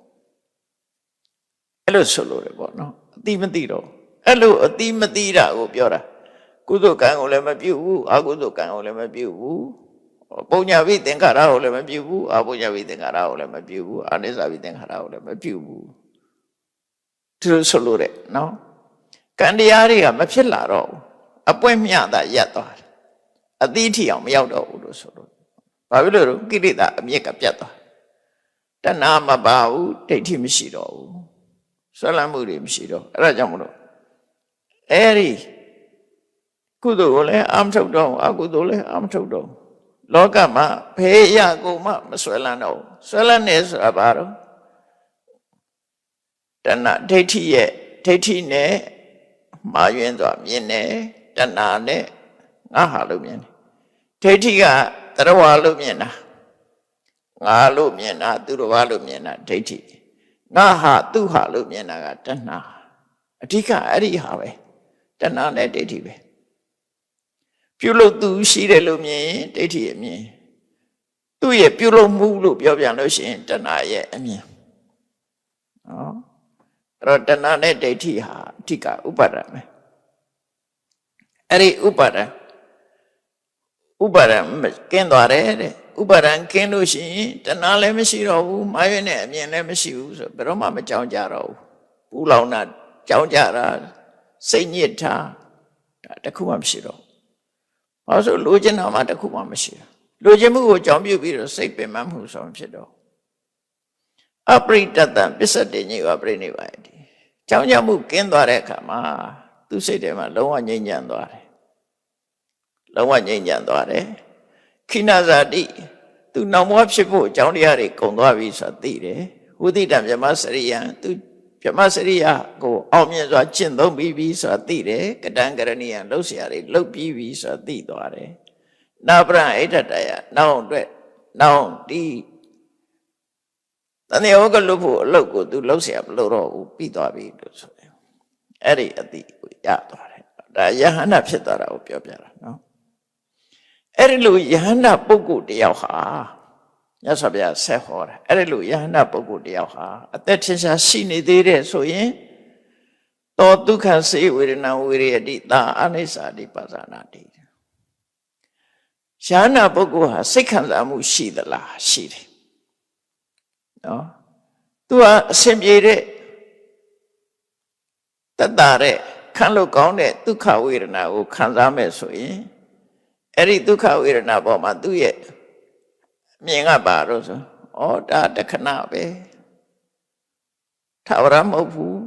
အဲ့လိုဆိုလို့ရပေါ့နော်အသိမသိတော့အဲ့လိုအသိမသိတာကိုပြောတာကုသိုလ်ကံကိုလည်းမပြုဘူးအကုသိုလ်ကံကိုလည်းမပြုဘူးပုံညာဝိသင်္ခါရကိုလည်းမပြုဘူးအပုံညာဝိသင်္ခါရကိုလည်းမပြုဘူးအနိစ္စဝိသင်္ခါရကိုလည်းမပြုဘူးသူဆိုလို့တဲ့နော်ကံတရားတွေကမဖြစ်လာတော့ဘူးအပွင့်မြတာရပ်သွားတယ် အတိအထိအောင်မရောက်တော့ဘူးလို့ဆိုလို့ဘာဖြစ်လို့ကိလေသာအမြစ်ကပြတ်သွားတဏှာမပါဘူးဒိဋ္ဌိမရှိတော့ဘူးဆွဲလန်းမှုတွေမရှိတော့အဲ့ဒါကြောင့်မလို့အဲ့ဒီကုသိုလ်ကိုလည်းအာမထုတ်တော့အကုသိုလ်လည်းအာမထုတ်တော့လောကမှာဘယ်ရကိုမှမဆွဲလန်းတော့ဆွဲလန်းနေဆိုတာဘာတော့တဏှာဒိဋ္ဌိရဲ့ဒိဋ္ဌိနဲ့မာယွင်းသွားမြင်တယ်တဏှာနဲ့ငါဟာလို့မြင်တယ်ဒိဋ္ဌိကတရဝါလို့မြင်တာငါလို့မြင်တာသူတော်ဘာလို့မြင်တာဒိဋ္ဌိငါဟာသူဟာလို့မြင်တာကတဏှာအဓိကအဲ့ဒီဟာပဲတဏှာနဲ့ဒိဋ္ဌိပဲပြုလုပ်သူရှိတယ်လို့မြင်ဒိဋ္ဌိရဲ့မြင်သူ့ရဲ့ပြုလုပ်မှုလို့ပြောပြန်လို့ရှိရင်တဏှာရဲ့အမြင်နော်အဲ့တော့တဏှာနဲ့ဒိဋ္ဌိဟာအဓိကဥပါဒံပဲအဲ့ဒီဥပါဒံကင်းသွားတယ်တဲ့ဥပါဒံကင်းလို့ရှိရင်တဏှာလည်းမရှိတော့ဘူးမာယွင်းနဲ့အမြင်လည်းမရှိဘူးဆိုဘယ်တော့မှမကြောက်ကြတော့ဘူးပူလောင်တာကြောက်ကြတာစိတ်ညစ်တာဒါတခုမှမရှိတော့ဘာလို့ဆိုလိုချင်တာမှတခုမှမရှိဘူးလိုချင်မှုကိုကြောင်ပြုတ်ပြီးတော့စိတ်ပင်ပန်းမှုဆောင်ဖြစ်တော့အပရိတတံပစ္စတိညေဝပရိနိဗ္ဗာယတိကြောင်ကြမှုကင်းသွားတဲ့အခါမှာသူစိတ်ထဲမှာလုံးဝငြိမ်းချမ်းသွားတယ်လုံးဝငြိမ်းချမ်းသွားတယ်ခိနဇာတိသူနောင်ဘဝဖြစ်ဖို့အကြောင်းတရားတွေကုန်သွားပြီဆိုတာသိတယ်ဝိသိတံဗြဟ္မစရိယံသူဗြဟ္မစရိယကိုအောင်မြင်စွာကျင့်သုံးပြီးပြီဆိုတာသိတယ်ကတံကရဏီယံလှုပ်ရှားတွေလှုပ်ပြီးပြီဆိုတာသိသွားတယ်နာပရံဣဋ္ဌတယနောက်အတွက်နောက်ဒီတဏှာကလွတ်ဖို့အလုပ်ကိုသူလှုပ်ရှားမလို့တော့ဘူးပြီးသွားပြီလို့ဆိုတယ်အဲ့ဒီအတိကိုရသွားတယ်ဒါယဟန္တာဖြစ်သွားတာကိုပြောပြတာနော်အဲ့ဒီလိုယဟန္တာပုဂ္ဂိုလ်တယောက်ဟာမြတ်စွာဘုရားဆက်ဟောတာအဲ့ဒီလိုယဟန္တာပုဂ္ဂိုလ်တယောက်ဟာအသက်ထင်ရှားရှိနေသေးတဲ့ဆိုရင်သောဒုက္ခစေဝေဒနာဝေရတိသာအနိစ္စတိပါဇာနာတိယဟန္တာပုဂ္ဂိုလ်ဟာစိတ်ခံစားမှုရှိသလားရှိတယ်နော်သူကအစဉ်ပြေတဲ့တတ်တာတဲ့ခံလို့ကောင်းတဲ့ဒုက္ခဝေဒနာကိုခံစားမဲ့ဆိုရင်အဲ့ဒီဒုက္ခဝေဒနာပေါ်မှာသူ့ရဲ့မြင်ကပါတော့ဆိုဩဒါတခဏပဲထာဝရမဟုတ်ဘူး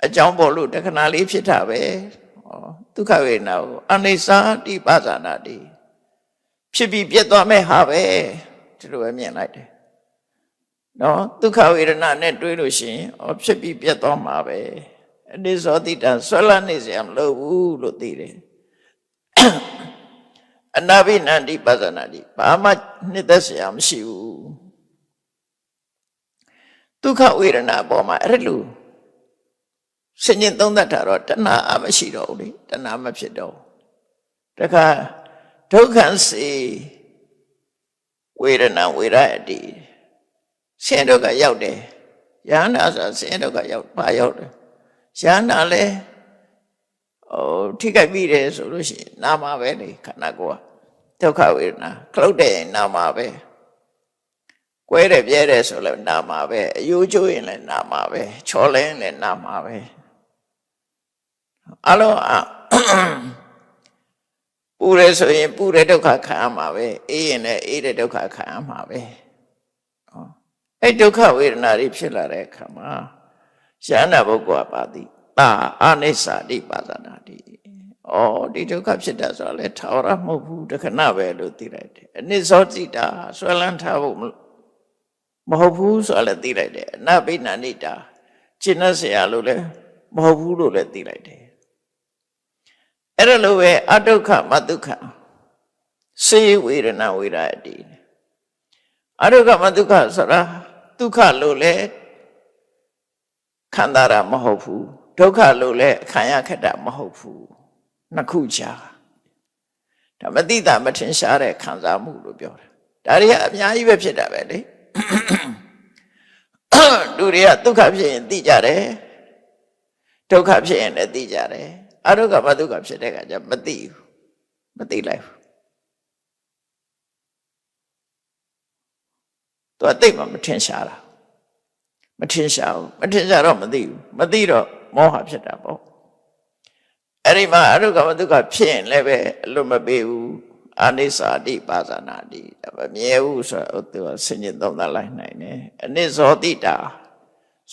အကြောင်းပေါ်လို့တခဏလေးဖြစ်တာပဲဩဒုက္ခဝေဒနာကိုအနိစ္စတိပါဇာနာတိဖြစ်ပြီးပြတ်သွားမဲ့ဟာပဲဒီလိုပဲမြင်လိုက်တယ်နော်ဒုက္ခဝေဒနာနဲ့တွေးလို့ရှိရင်ဩဖြစ်ပြီးပြတ်သွားမှာပဲအနိစ္စတိတံဆွဲလန်းနေစရာမလိုဘူးလို့သိတယ်အနာဘိနန္တိပါဇာနာတိဘာမှနှစ်သက်စရာမရှိဘူးဒုက္ခဝေဒနာပေါ်မှာအဲ့လိုဆင်ញင်သုံးသပ်တာတော့တဏှာအမရှိတော့ဘူးလေတဏှာမဖြစ်တော့တခါဒုက္ခစေဝေဒနာဝေရတိဆင်းဒုက္ခရောက်တယ်ယန္တာဆိုဆင်းဒုက္ခရောက်ပါရောက်တယ်ယန္တာလည်းထိခိုက်ပြီးတယ်ဆိုလို့ရှိရင်နာမှာပဲလေခန္ဓာကိုယ်ကဒုက္ခဝေဒနာခလုတ်တဲ့ရင်နာမှာပဲကွဲတယ်ပြဲတယ်ဆိုလည်းနာမှာပဲအယိုးကျိုးရင်လည်းနာမှာပဲချော်လဲရင်လည်းနာမှာပဲအလုံးပူရဲဆိုရင်ပူတဲ့ဒုက္ခခံရမှာပဲအေးရင်လည်းအေးတဲ့ဒုက္ခခံရမှာပဲအဲ့ဒုက္ခဝေဒနာတွေဖြစ်လာတဲ့အခါမှာယန္တာပုဂ္ဂိုလ်ကပါသည်သာအနိစ္စတိပါဇာနာတိဒီဒုက္ခဖြစ်တာဆိုတော့လေထာဝရမဟုတ်ဘူးတခဏပဲလို့သိလိုက်တယ်အနိစ္စတိတာဆွဲလန်းထားဖို့မဟုတ်ဘူးဆိုတော့လည်းသိလိုက်တယ်အနဘိနန္တိတာရှင်းတဲ့ဆရာလို့လည်းမဟုတ်ဘူးလို့လည်းသိလိုက်တယ်အဲ့ဒါလိုပဲအဒုက္ခမဒုက္ခစေဝေဒနာဝေရတိအဒုက္ခမဒုက္ခဆိုတာဒုက္ခလို့လည်းခံစားတာမဟုတ်ဘူးဒုက္ခလို့လည်းခံရခက်တာမဟုတ်ဘူးနှစ်ခုကြာဒါမသိတာမထင်ရှားတဲ့ခံစားမှုလို့ပြောတာဒါတွေကအများကြီးပဲဖြစ်တာပဲလေလူတွေကဒုက္ခဖြစ်ရင်သိကြတယ်ဒုက္ခဖြစ်ရင်လည်းသိကြတယ်အဒုက္ခမဒုက္ခဖြစ်တဲ့အခါကျမသိဘူးမသိလိုက်ဘူးသူကသိမှမထင်ရှားတာမထင်ရှားဘူးမထင်ရှားတော့မသိဘူးမသိတော့မောဟဖြစ်တာပေါ့အဲ့ဒီမှာအဒုက္ခမဒုက္ခဖြစ်ရင်လည်းပဲအလွတ်မပေးဘူး အာနိစ္စာတိပါဇာနာတိမမြဲဘူးဆိုတော့သူကဆင်ញင်သုံးသပ်လိုက်နိုင်တယ်အနိစ္စောတိတာ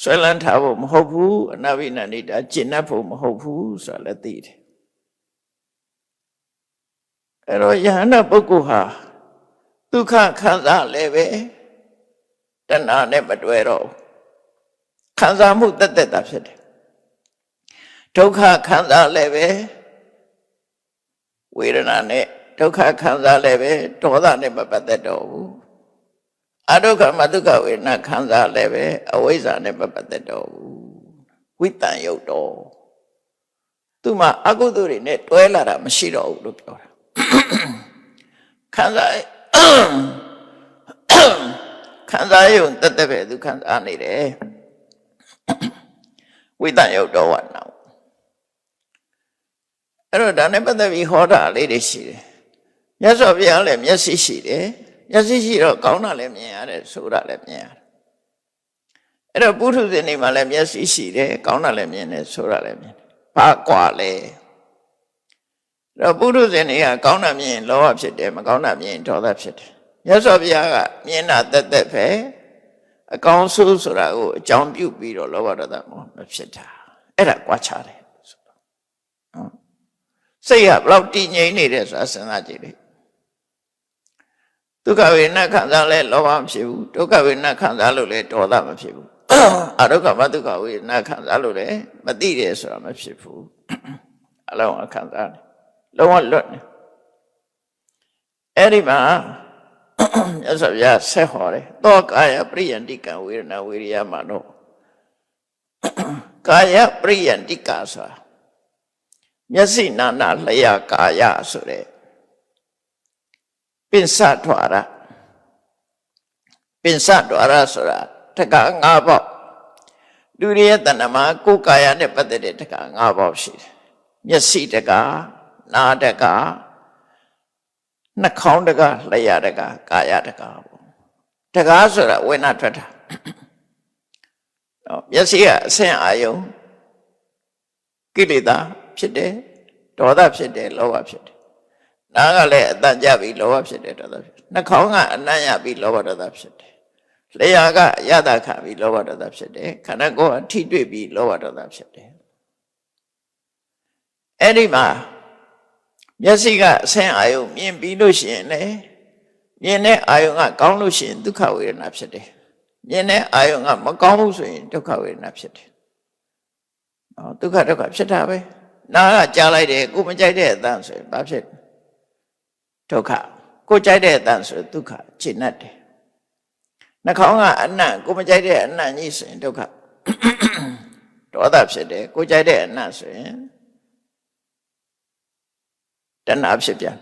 ဆွဲလန်းထားဖို့မဟုတ်ဘူးအနာဘိနန္ဒိတာကျင့်တတ်ဖို့မဟုတ်ဘူးဆိုတာလည်းသိတယ်အဲ့တော့ယဟန္တာပုဂ္ဂိုလ်ဟာဒုက္ခခံစားလည်းပဲတဏှာနဲ့မတွဲတော့ခံစားမှုတက်တက်တာဖြစ်တယ်ဒုက္ခခံစားလည်းပဲဝေဒနာနဲ့ဒုက္ခခံစားလည်းပဲဒေါသနဲ့မပတ်သက်တော့ဘူးအဒုက္ခမဒုက္ခဝေဒနာခံစားလည်းပဲအဝိဇ္ဇာနဲ့မပတ်သက်တော့ဘူးဝိတံယုတ်တော့သူမှအကုသိုလ်တွေနဲ့တွဲလာတာမရှိတော့ဘူးလို့ပြောတာခံစားရုံတက်တက်ပဲသူခံစားနေတယ်ဝိတံယုတ်တော့ဝနာအဲ့တော့ဒါနဲ့ပတ်သက်ပြီးဟောတာလေးတွေရှိတယ်မြတ်စွာဘုရားလည်းမျက်စိရှိတယ်မျက်စိရှိတော့ကောင်းတာလည်းမြင်ရတယ်ဆိုတာလည်းမြင်ရတယ်အဲ့တော့ပုထုဇဉ်တွေမှာလည်းမျက်စိရှိတယ်ကောင်းတာလည်းမြင်တယ်ဆိုတာလည်းမြင်တယ်ဘာကွာလဲအဲ့တော့ပုထုဇဉ်တွေကကောင်းတာမြင်ရင်လောဘဖြစ်တယ်မကောင်းတာမြင်ရင်ဒေါသဖြစ်တယ်မြတ်စွာဘုရားကမြင်တာတက်တက်ပဲအကောင်းဆိုးဆိုတာကိုအကြောင်းပြုပြီးတော့လောဘဒေါသမဖြစ်တာအဲ့ဒါကွာခြားတယ်ဆိုတော့စိတ်ကဘလောက်တည်ငြိမ်နေတယ်ဆိုတာစဉ်းစားကြည့်လေဒုက္ခဝေဒနာခံစားလဲလောဘမဖြစ်ဘူးဒုက္ခဝေဒနာခံစားလို့လဲဒေါသမဖြစ်ဘူးအဒုက္ခမဒုက္ခဝေဒနာခံစားလို့လဲမသိတယ်ဆိုတာမဖြစ်ဘူးအလုံးအခံစားတယ်လုံးဝလွတ်နေအဲ့ဒီမှာမြတ်စွာဘုရားဆက်ဟောတယ်သောကာယပရိယန္တိကံဝေဒနာဝေရိယမနောကာယပရိယန္တိကဆိုတာမျက်စိနာနာလျှာကာယဆိုတဲ့ပင်စထွာရဆိုတာတက္က၅ပေါက်လူတွေရဲ့တဏ္ဍမှာကိုယ်ကာယနဲ့ပတ်သက်တဲ့တက္က၅ပေါက်ရှိတယ်မျက်စိတက္ကနာတက္ကနှာခေါင်းတက္ကလျှာတက္ကကာယတက္ကပေါ့တက္ကဆိုတာဝေဒနာထွက်တာမျက်စိကအဆင့်အာယုံကိလေသာဖြစ်တယ်ဒေါသဖြစ်တယ်လောဘဖြစ်တယ်နားကလည်းအတန်ကြပြီးလောဘဖြစ်တယ်ဒေါသဖြစ်နှာခေါင်းကအနံ့ရပြီးလောဘဒေါသဖြစ်တယ်လျှာကအယတခပြီးလောဘဒေါသဖြစ်တယ်ခန္ဓာကိုယ်အထိတွေ့ပြီးလောဘဒေါသဖြစ်တယ်အဲ့ဒီမှာမျက်စိကအဆင့်အာယုံမြင်ပြီးလို့ရှိရင်လေမြင်တဲ့အာယုံကကောင်းလို့ရှိရင်ဒုက္ခဝေဒနာဖြစ်တယ်မြင်တဲ့အာယုံကမကောင်းဘူးဆိုရင်ဒုက္ခဝေဒနာဖြစ်တယ်ဒုက္ခဖြစ်တာပဲနားကကြားလိုက်တယ်ကိုမကြိုက်တဲ့အတန်ဆိုရင်ဘာဖြစ်ဒုက္ခကိုကြိုက်တဲ့အတန်ဆိုဒုက္ခခြေနှက်တယ်နှာခေါင်းကအနံ့ကိုမကြိုက်တဲ့အနံ့ကြီးဆိုရင်ဒုက္ခဒေါသဖြစ်တယ်ကိုကြိုက်တဲ့အနံ့ဆိုရင်တဏှာဖြစ်ပြန်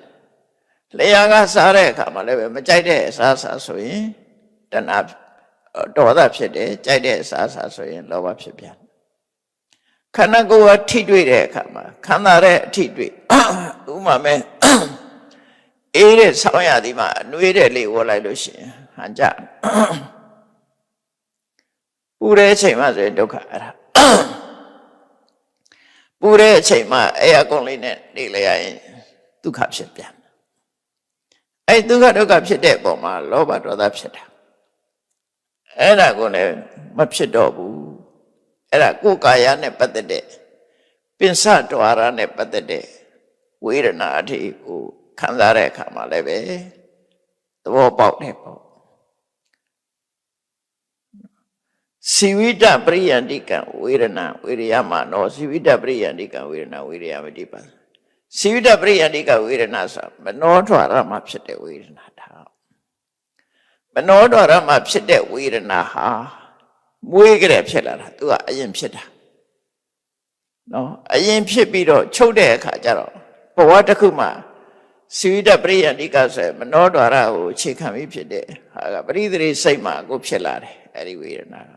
လျှာကစားတဲ့အခါမှာလည်းပဲမကြိုက်တဲ့အစားဆိုရင်တဏှာဒေါသဖြစ်တယ်ကြိုက်တဲ့အစားဆိုရင်လောဘဖြစ်ပြန်ခန္ဓာကိုယ်ကထိတွေ့တဲ့အခါမှာခန္ဓာရဲ့အထိတွေ့ဥမာမဲ့အေးတဲ့ဆောင်းရသည်မှာနှွေးတဲ့လေဝေါ်လိုက်လို့ရှိရင်ဟန်ကြပူတဲ့အချိန်မှဆိုရင်ဒုက္ခအဲ့ဒါပူတဲ့အချိန်မှအေးအကုန်လေးနဲ့နေလိုက်ရရင်ဒုက္ခဖြစ်ပြန်အဲ့ဒုက္ခဖြစ်တဲ့ပုံမှာလောဘဒေါသဖြစ်တာအဲ့ဒါကိုလည်းမဖြစ်တော့ဘူးအဲ့ဒါကိုယ်ကာယနဲ့ပတ်သက်တဲ့ပင်စဒွါရနဲ့ပတ်သက်တဲ့ဝေဒနာအထိကိုခံစားတဲ့အခါမှာလည်းပဲသဘောပေါက်တယ်ပေါ့စီဝိတပရိယန္တိကံဝေဒနာဝေရိယမနောစီဝိတပရိယန္တိကံဝေဒနာဝေရိယမတိပါစီဝိတပရိယန္တိကဝေဒနာဆိုမနောထွာရမှာဖြစ်တဲ့ဝေဒနာဒါမနောထွာရမှာဖြစ်တဲ့ဝေဒနာဟာမွေးကြတဲ့ဖြစ်လာတာသူကအရင်ဖြစ်တာနော်အရင်ဖြစ်ပြီးတော့ချုပ်တဲ့အခါကျတော့ဘဝတစ်ခုမှာစီဝိတပရိယန္တိကဆိုမနောထွာရကိုအခြေခံပြီးဖြစ်တဲ့ဟာကပရိသေရိစိတ်မှာကိုဖြစ်လာတယ်အဲ့ဒီဝေဒနာက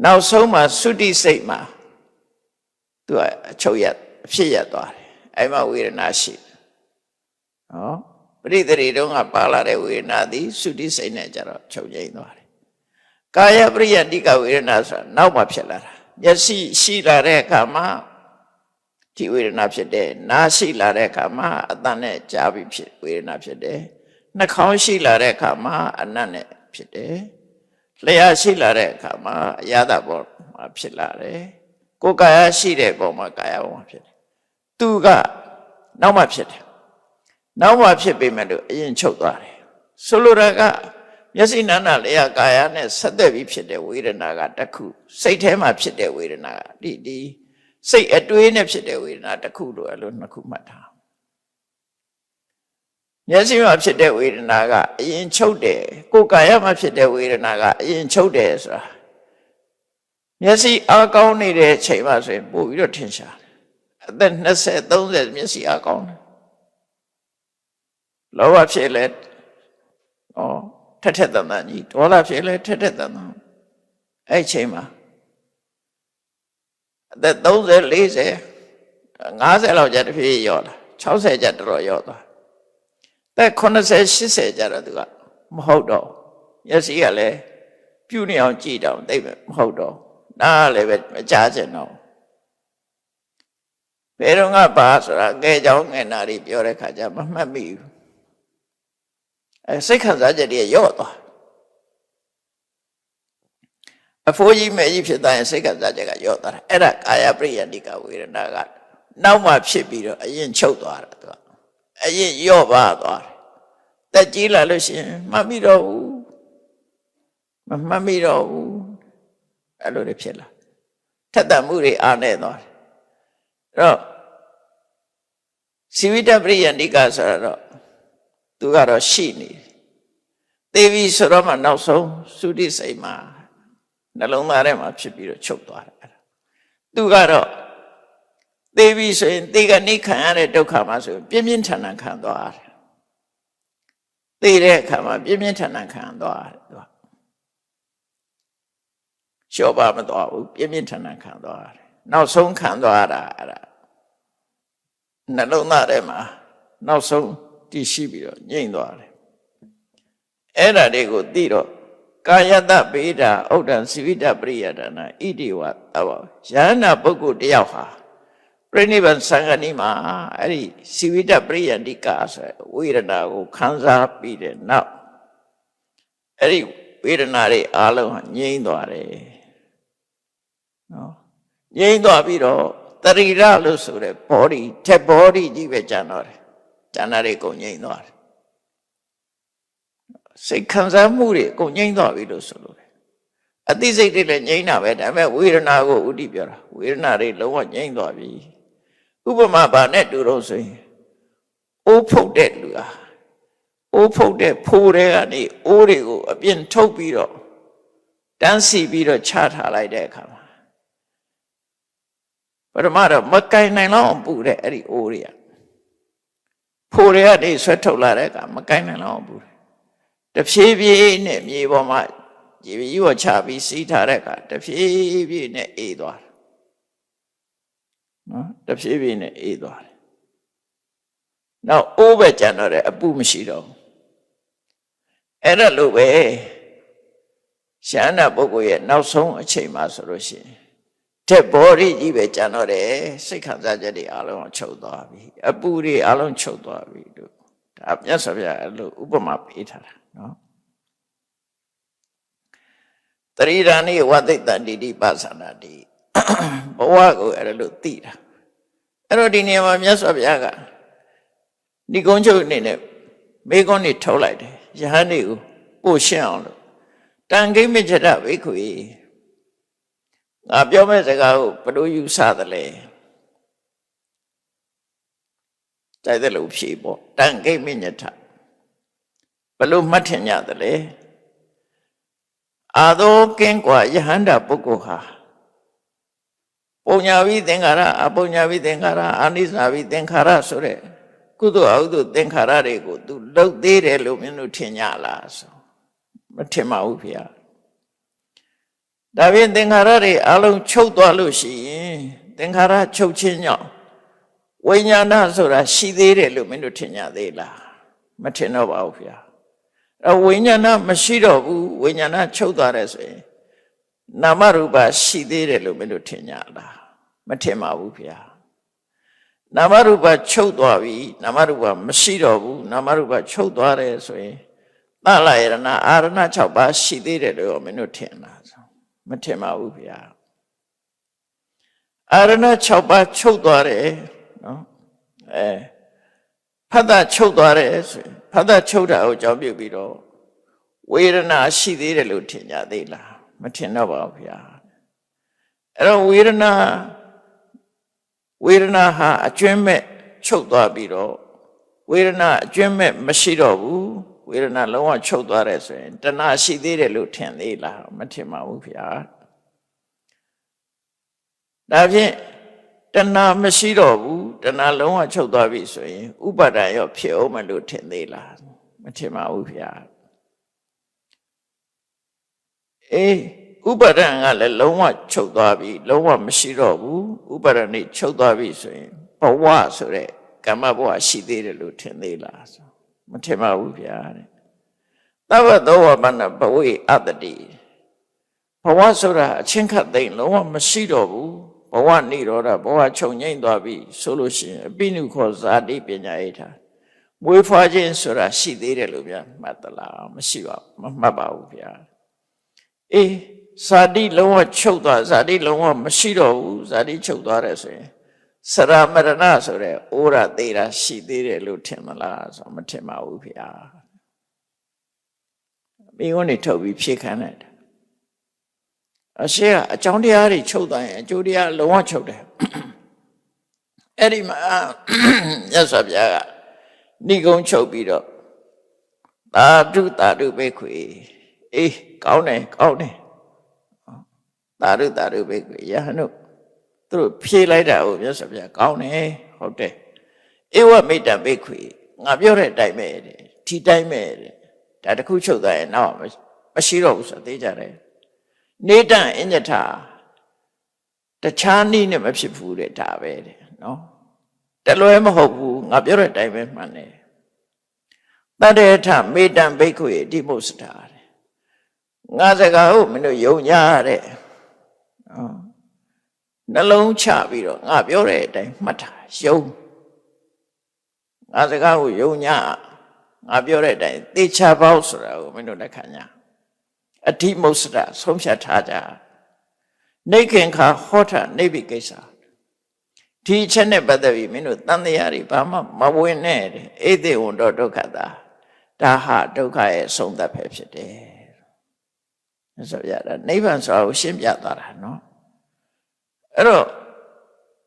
နောက်ဆုံးမှာသုတိစိတ်မှာသူကအချုပ်ရဖြစ်ရသွားတယ်အဲ့မှာဝေဒနာရှိနော်ပရိသေရိတုန်းကပါလာတဲ့ဝေဒနာသည်သုတိစိတ်နဲ့ကြတော့ချုပ်ငြိမ်းသွားတယ်ကာယပရိယန္တိကဝေဒနာဆိုတာနောက်မှဖြစ်လာတာမျက်စိရှိလာတဲ့အခါမှာ ဒီဝေဒနာဖြစ်တယ်နားရှိလာတဲ့အခါမှာအတန်နဲ့ကြားပြီးဖြစ်ဝေဒနာဖြစ်တယ်နှာခေါင်းရှိလာတဲ့အခါမှာအနတ်နဲ့ဖြစ်တယ်လျှာရှိလာတဲ့အခါမှာအရသာပေါ်မှာဖြစ်လာတယ်ကိုယ်ကာယရှိတဲ့ပုံမှာကာယပေါ်မှာဖြစ်တယ်သူကနောက်မှဖြစ်တယ်နောက်မှဖြစ်ပေမဲ့လို့အရင်ချုပ်သွားတယ်ဆိုလိုတာကမျက်စိနာနာလျှာကာယနဲ့ဆက်သက်ပြီးဖြစ်တဲ့ဝေဒနာကတစ်ခုစိတ်ထဲမှာဖြစ်တဲ့ဝေဒနာကဒီစိတ်အတွေးနဲ့ဖြစ်တဲ့ဝေဒနာတစ်ခုလို့အဲ့လိုနှစ်ခုမှတ်ထားမျက်စိမှာဖြစ်တဲ့ဝေဒနာကအရင်ချုပ်တယ်ကိုယ်ကာယမှာဖြစ်တဲ့ဝေဒနာကအရင်ချုပ်တယ်ဆိုတာမျက်စိအားကောင်းနေတဲ့အချိန်မှဆိုရင်ပို့ပြီးတော့ထင်ရှားတယ်အသက်20 30မျက်စိအားကောင်းတယ်လောဘဖြစ်လဲထက်ထက်တန်တန်ကြီးဒေါသဖြစ်လဲထက်ထက်တန်တန်အဲ့ချိန်မှာအသက်30 40 50လောက်ကြာတဖြည်းရော့လာ60ကြာတော်တော်ရော့သွားသက်80 80ကြာတော့သူကမဟုတ်တော့မျက်စိကလည်းပြုနေအောင်ကြည့်တော့သိပဲမဟုတ်တော့နားလည်းပဲမကြားချင်တော့ဘယ်တော့ပါဆိုတာငယ်ကြောင်ငယ်နာတွေပြောတဲ့ခါကျမမှတ်မိဘူးစိတ်ခံစားချက်တွေရော့သွားအဖိုးကြီးမဲကြီးဖြစ်သွားရင်စိတ်ခံစားချက်ကရော့သွားတယ်အဲ့ဒါကာယပရိယတိကဝေဒနာကနောက်မှဖြစ်ပြီးတော့အရင်ချုပ်သွားတာသူကအရင်ရော့ပါသွားတယ်တက်ကြီးလာလို့ရှိရင်မှတ်မိတော့ဘူးမမှတ်မိတော့ဘူးအဲ့လိုတွေဖြစ်လာထက်သန်မှုတွေအားနေသွားတယ်အဲ့တော့စီဝိတပရိယတိကဆိုတော့သူကတော့ရှိနေတယ်သေပြီဆိုတော့မှနောက်ဆုံးသုတိစိတ်မှာနှလုံးသားထဲမှာဖြစ်ပြီးတော့ချုပ်သွားတယ်အဲ့ဒါသူကတော့သေပြီဆိုရင်သေကနေခံရတဲ့ဒုက္ခမှာဆိုရင်ပြင်းပြင်းထန်ထန်ခံသွားတယ်သေတဲ့အခါမှာပြင်းပြင်းထန်ထန်ခံသွားတယ်သူကလျှော့ပါမသွားဘူးပြင်းပြင်းထန်ထန်ခံသွားတယ်နောက်ဆုံးခံသွားတာအဲ့ဒါနှလုံးသားထဲမှာနောက်ဆုံးတည်ရှိပြီးတော့ငြိမ့်သွားတယ်အဲ့ဒါတွေကိုသိတော့ကာယတဗေဒဥဒ္ဒံစီဝိတပရိယဒနာဣတိဝသဘောယန္နာပုဂ္ဂိုလ်တယောက်ဟာပြိဋိဘံသံဃာနီမှာအဲ့ဒီစီဝိတပရိယတိကဆိုဝေဒနာကိုခံစားပြီးတဲ့နောက်အဲ့ဒီဝေဒနာတွေအားလုံးဟာငြိမ့်သွားတယ်နော်ငြိမ့်သွားပြီးတော့တရိရလို့ဆိုတဲ့ body ထက် body ကြီးပဲကျန်တော့တယ်ကျန်တာတွေကုန်ငြိမ့်သွားတယ်စိတ်ခံစားမှုတွေကုန်ငြိမ့်သွားပြီလို့ဆိုလို့တယ်အသိစိတ်တွေလည်းငြိမ့်တာပဲဒါပေမဲ့ဝေဒနာကိုဥတည်ပြောတာဝေဒနာတွေလုံးဝငြိမ့်သွားပြီဥပမာဘာနဲ့တူတော့ဆိုရင်အိုးဖုတ်တဲ့လူဟာအိုးဖုတ်တဲ့ဖိုးတွေကနေအိုးတွေကိုအပြင်ထုတ်ပြီးတော့တန်းစီပြီးတော့ချထားလိုက်တဲ့အခါမှာပထမတော့မကင်နိုင်လောက်အောင်ပူတဲ့အဲ့ဒီအိုးတွေကဖိုးတွေကနေဆွဲထုတ်လာတဲ့အခါမကင်နိုင်လောက်အောင်ပူတယ်တဖြည်းဖြည်းနဲ့မြေပေါ်မှာရေကြီးပေါ်ချပြီးစီးထားတဲ့အခါတဖြည်းဖြည်းနဲ့အေးသွားတယ်နော်တဖြည်းဖြည်းနဲ့အေးသွားတယ်နောက်အိုးပဲကျန်တော့တယ်အပူမရှိတော့ဘူးအဲ့ဒါလိုပဲရှန္ဒပုဂ္ဂိုလ်ရဲ့နောက်ဆုံးအချိန်မှာဆိုလို့ရှိရင်တဲ့ဘောရီကြီးပဲကျန်တော့တယ်စိတ်ခံစားချက်တွေအလုံးချုပ်သွားပြီအပူတွေအလုံးချုပ်သွားပြီလို့ဒါမြတ်စွာဘုရားအဲ့လိုဥပမာပေးထားတာနော်တရိဒာနိဝသိတ္တတိတိပသနာတိဘဝကိုအဲ့လိုသိတာအဲ့တော့ဒီနေရာမှာမြတ်စွာဘုရားကဒီကုန်းချုပ်အနေနဲ့မေကုန်းနေထုတ်လိုက်တယ်ယဟန်တွေကိုပို့ရှင်းအောင်လို့တန်ခိမိစ္ဆဒဘိက္ခုငါပြောမဲ့စကားကိုဘယ်လိုယူဆသလဲတိုက်တယ်လို့ဖြေပေါ့တန်ခိမိညထဘယ်လိုမှတ်ထင်ကြသလဲအာသောကင်းกว่าယဟန္တာပုဂ္ဂိုလ်ဟာပုံညာဝိသင်္ခါရအပုံညာဝိသင်္ခါရအာနိစ္စဝိသင်္ခါရဆိုတဲ့ကုသိုလ်အကုသိုလ်သင်္ခါရတွေကိုသူလှုပ်သေးတယ်လို့မင်းတို့ထင်ကြလားဆိုမထင်ပါဘူးဖေ။ဒါဖြင့်သင်္ခါရတွေအလုံးချုပ်သွားလို့ရှိရင်သင်္ခါရချုပ်ခြင်းကြောင့်ဝိညာဏဆိုတာရှိသေးတယ်လို့မင်းတို့ထင်ကြသေးလားမထင်တော့ပါဘူးဖေ။အဲဝိညာဏမရှိတော့ဘူးဝိညာဏချုပ်သွားတယ်ဆိုရင်နာမရူပရှိသေးတယ်လို့မင်းတို့ထင်ကြလားမထင်ပါဘူးဖေ နာမရူပချုပ်သွားပြီနာမရူပမရှိတော့ဘူးနာမရူပချုပ်သွားတယ်ဆိုရင်သလယရဏအာရဏ6ပါးရှိသေးတယ်လို့မင်းတို့ထင်လားမထင်ပါဘူးဗျာအာရဏ6ပါးချုပ်သွားတယ်နော်ဖတ်တာချုပ်သွားတယ်ဆိုရင်ဖတ်တာချုပ်တာကိုကြောင်းပြုပြီးတော့ဝေဒနာရှိသေးတယ်လို့ထင်ကြသေးလားမထင်တော့ပါဘူးဗျာအဲ့တော့ဝေဒနာဟာအကျွမ်းမဲ့ချုပ်သွားပြီးတော့ဝေဒနာအကျွမ်းမဲ့မရှိတော့ဘူးဝေဒနာလုံးဝချုပ်သွားတယ်ဆိုရင်တဏှာရှိသေးတယ်လို့ထင်သေးလားမထင်ပါဘူးဗျာဒါဖြင့်တဏှာမရှိတော့ဘူးတဏှာလုံးဝချုပ်သွားပြီဆိုရင်ဥပါဒံရောဖြစ်အောင်မလို့ထင်သေးလားမထင်ပါဘူးဗျာဥပါဒံကလည်းလုံးဝချုပ်သွားပြီလုံးဝမရှိတော့ဘူးဥပါဒံနေချုပ်သွားပြီဆိုရင်ဘဝဆိုတဲ့ကမ္မဘဝရှိသေးတယ်လို့ထင်သေးလားမထင်ပါဘူးဗျာတဲ့သဗ္ဗသောဝပန္နဘဝေအတ္တိဘဝဆိုတာအချင်းခတ်သိမ့်လုံးဝမရှိတော့ဘူးဘဝနိရောဓဘဝချုပ်ငြိမ့်သွားပြီဆိုလို့ရှိရင်အပိနုခောဇာတိပညာဣထာမွေးဖွားခြင်းဆိုတာရှိသေးတယ်လို့ဗျာမှတ်သလားမရှိပါဘူးမမှတ်ပါဘူးဗျာဇာတိလုံးဝချုပ်သွားဇာတိလုံးဝမရှိတော့ဘူးဇာတိချုပ်သွားတယ်ဆိုရင်စရမရဏဆိုတဲ့ဩရသေးတာရှိသေးတယ်လို့ထင်မလားဆိုမထင်ပါဘူးဗျာမိငုံနေထုတ်ပြီးဖြေခံလိုက်တာအရှိကအကြောင်းတရားတွေချုပ်သွားရင်အကျိုးတရားလုံးဝချုပ်တယ်အဲ့ဒီမှာမြတ်စွာဘုရားကဏိဂုံးချုပ်ပြီးတော့သာဓုသာဓုဘိက္ခွေကောင်းတယ်သာဓုသာဓုဘိက္ခွေယဟန်တို့သူတို့ဖြေလိုက်တာကိုမြတ်စွာဘုရားကောင်းတယ်ဟုတ်တယ်ဧဝမိတ္တဘိက္ခွေငါပြောတဲ့အတိုင်းပဲတဲ့ဒီတိုင်းပဲတဲ့ဒါတခုချုပ်သွားရင်နောက်မရှိတော့ဘူးဆိုသိကြတယ်နေတံအညထာတခြားနည်းနဲ့မဖြစ်ဘူးတဲ့ဒါပဲတဲ့နော်တလွဲမဟုတ်ဘူးငါပြောတဲ့အတိုင်းပဲမှန်တယ်တတ္တေထမေတံဘိက္ခွေတိမုစ္စတာတဲ့ငါစကားကိုမင်းတို့ယုံကြတဲ့နှလုံးချပြီးတော့ငါပြောတဲ့အတိုင်းမှတ်တာယုံငါစကားကိုယုံကြငါပြောတဲ့အတိုင်းသေချာပေါက်ဆိုတာကိုမင်းတို့လက်ခံကြအတိမုစ္စတာဆုံးဖြတ်ထားကြနေခင်ခါဟောထနေပြီကိစ္စဒီချက်နဲ့ပတ်သက်ပြီးမင်းတို့တန်တရားတွေဘာမှမဝင်နဲ့တဲ့ဧသေဝန္တောဒုက္ခတာဒါဟာဒုက္ခရဲ့အဆုံးသတ်ပဲဖြစ်တယ်ဆိုရတာနိဗ္ဗာန်ဆိုတာကိုရှင်းပြသွားတာနော်အဲ့တော့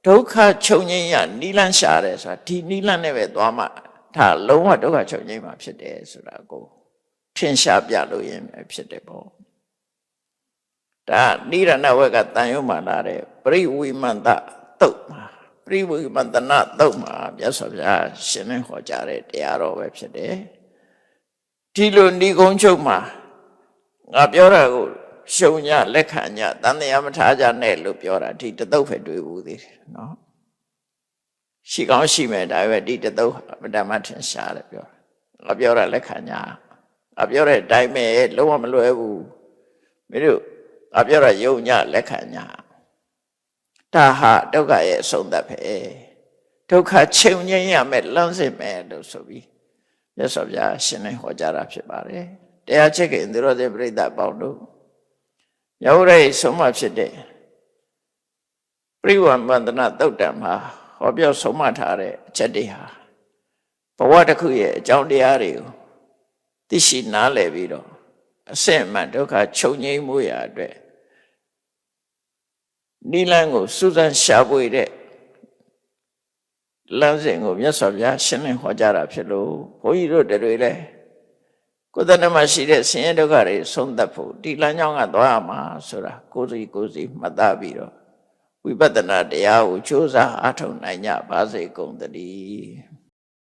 ဒုက္ခချုပ်ငြိမ်းရနိလန့်ရှာတယ်ဆိုတာဒီနိလန့်နဲ့ပဲသွားမှဒါလုံးဝဒုက္ခချုပ်ငြိမ်းမှာဖြစ်တယ်ဆိုတာကိုထင်ရှားပြလို့ရင်ပဲဖြစ်တယ်ပေါ့ဒါနိရဏဝက်ကတန်ရုံမှလာတဲ့ပရိဝိမန္တတုတ်မှာပရိဝိမန္တနာတုတ်မှာမြတ်စွာဘုရားရှင်းလင်းဟောကြားတဲ့တရားတော်ပဲဖြစ်တယ်ဒီလိုဏိဂုံးချုပ်မှာငါပြောတာကိုရှုံညလက်ခံညတန်တရားမထားကြနဲ့လို့ပြောတာဒီတသုတ်ပဲတွေ့ဘူးသေးတယ်နော်ရှိကောင်းရှိမယ်ဒါပဲဒီတသုတ်မတမထင်ရှားတယ်ပြောငါပြောတာလက်ခံညငါပြောတဲ့အတိုင်းပဲလုံးဝမလွဲဘူးမင်းတို့ငါပြောတာယုံညလက်ခံညဒါဟာဒုက္ခရဲ့အဆုံးသတ်ပဲဒုက္ခချုပ်ငြိမ်းရမယ်လမ်းစဉ်ပဲလို့ဆိုပြီးမြတ်စွာဘုရားရှင်းလင်းဟောကြားတာဖြစ်ပါတယ်တရားချစ်ခင်သူတော်စင်ပြိဿပေါင်းတို့မြတ်ဝရိဆုံးမဖြစ်တဲ့ပရိဝမန္တနာသုတ်တံမှာဟောပြောဆုံးမထားတဲ့အချက်တွေဟာဘဝတစ်ခုရဲ့အကြောင်းတရားတွေကိုသိရှိနားလည်ပြီးတော့အစစ်အမှန်ဒုက္ခချုပ်ငြိမ်းမှုရာအတွက်နိလန်းကိုစူးစမ်းရှာဖွေတဲ့လမ်းစဉ်ကိုမြတ်စွာဘုရားရှင်းလင်းဟောကြားတာဖြစ်လို့ဘုန်းကြီးတို့တွေလည်းကိုယ်တဏ္ဍမှာရှိတဲ့ဆင်းရဲဒုက္ခတွေဆုံးသတ်ဖို့ဒီလမ်းကြောင်းကသွားရမှာဆိုတာကိုယ်စီမှတ်သားပြီးတော့ဝိပဿနာတရားကိုကြိုးစားအားထုတ်နိုင်ကြပါစေကုန်သတည်း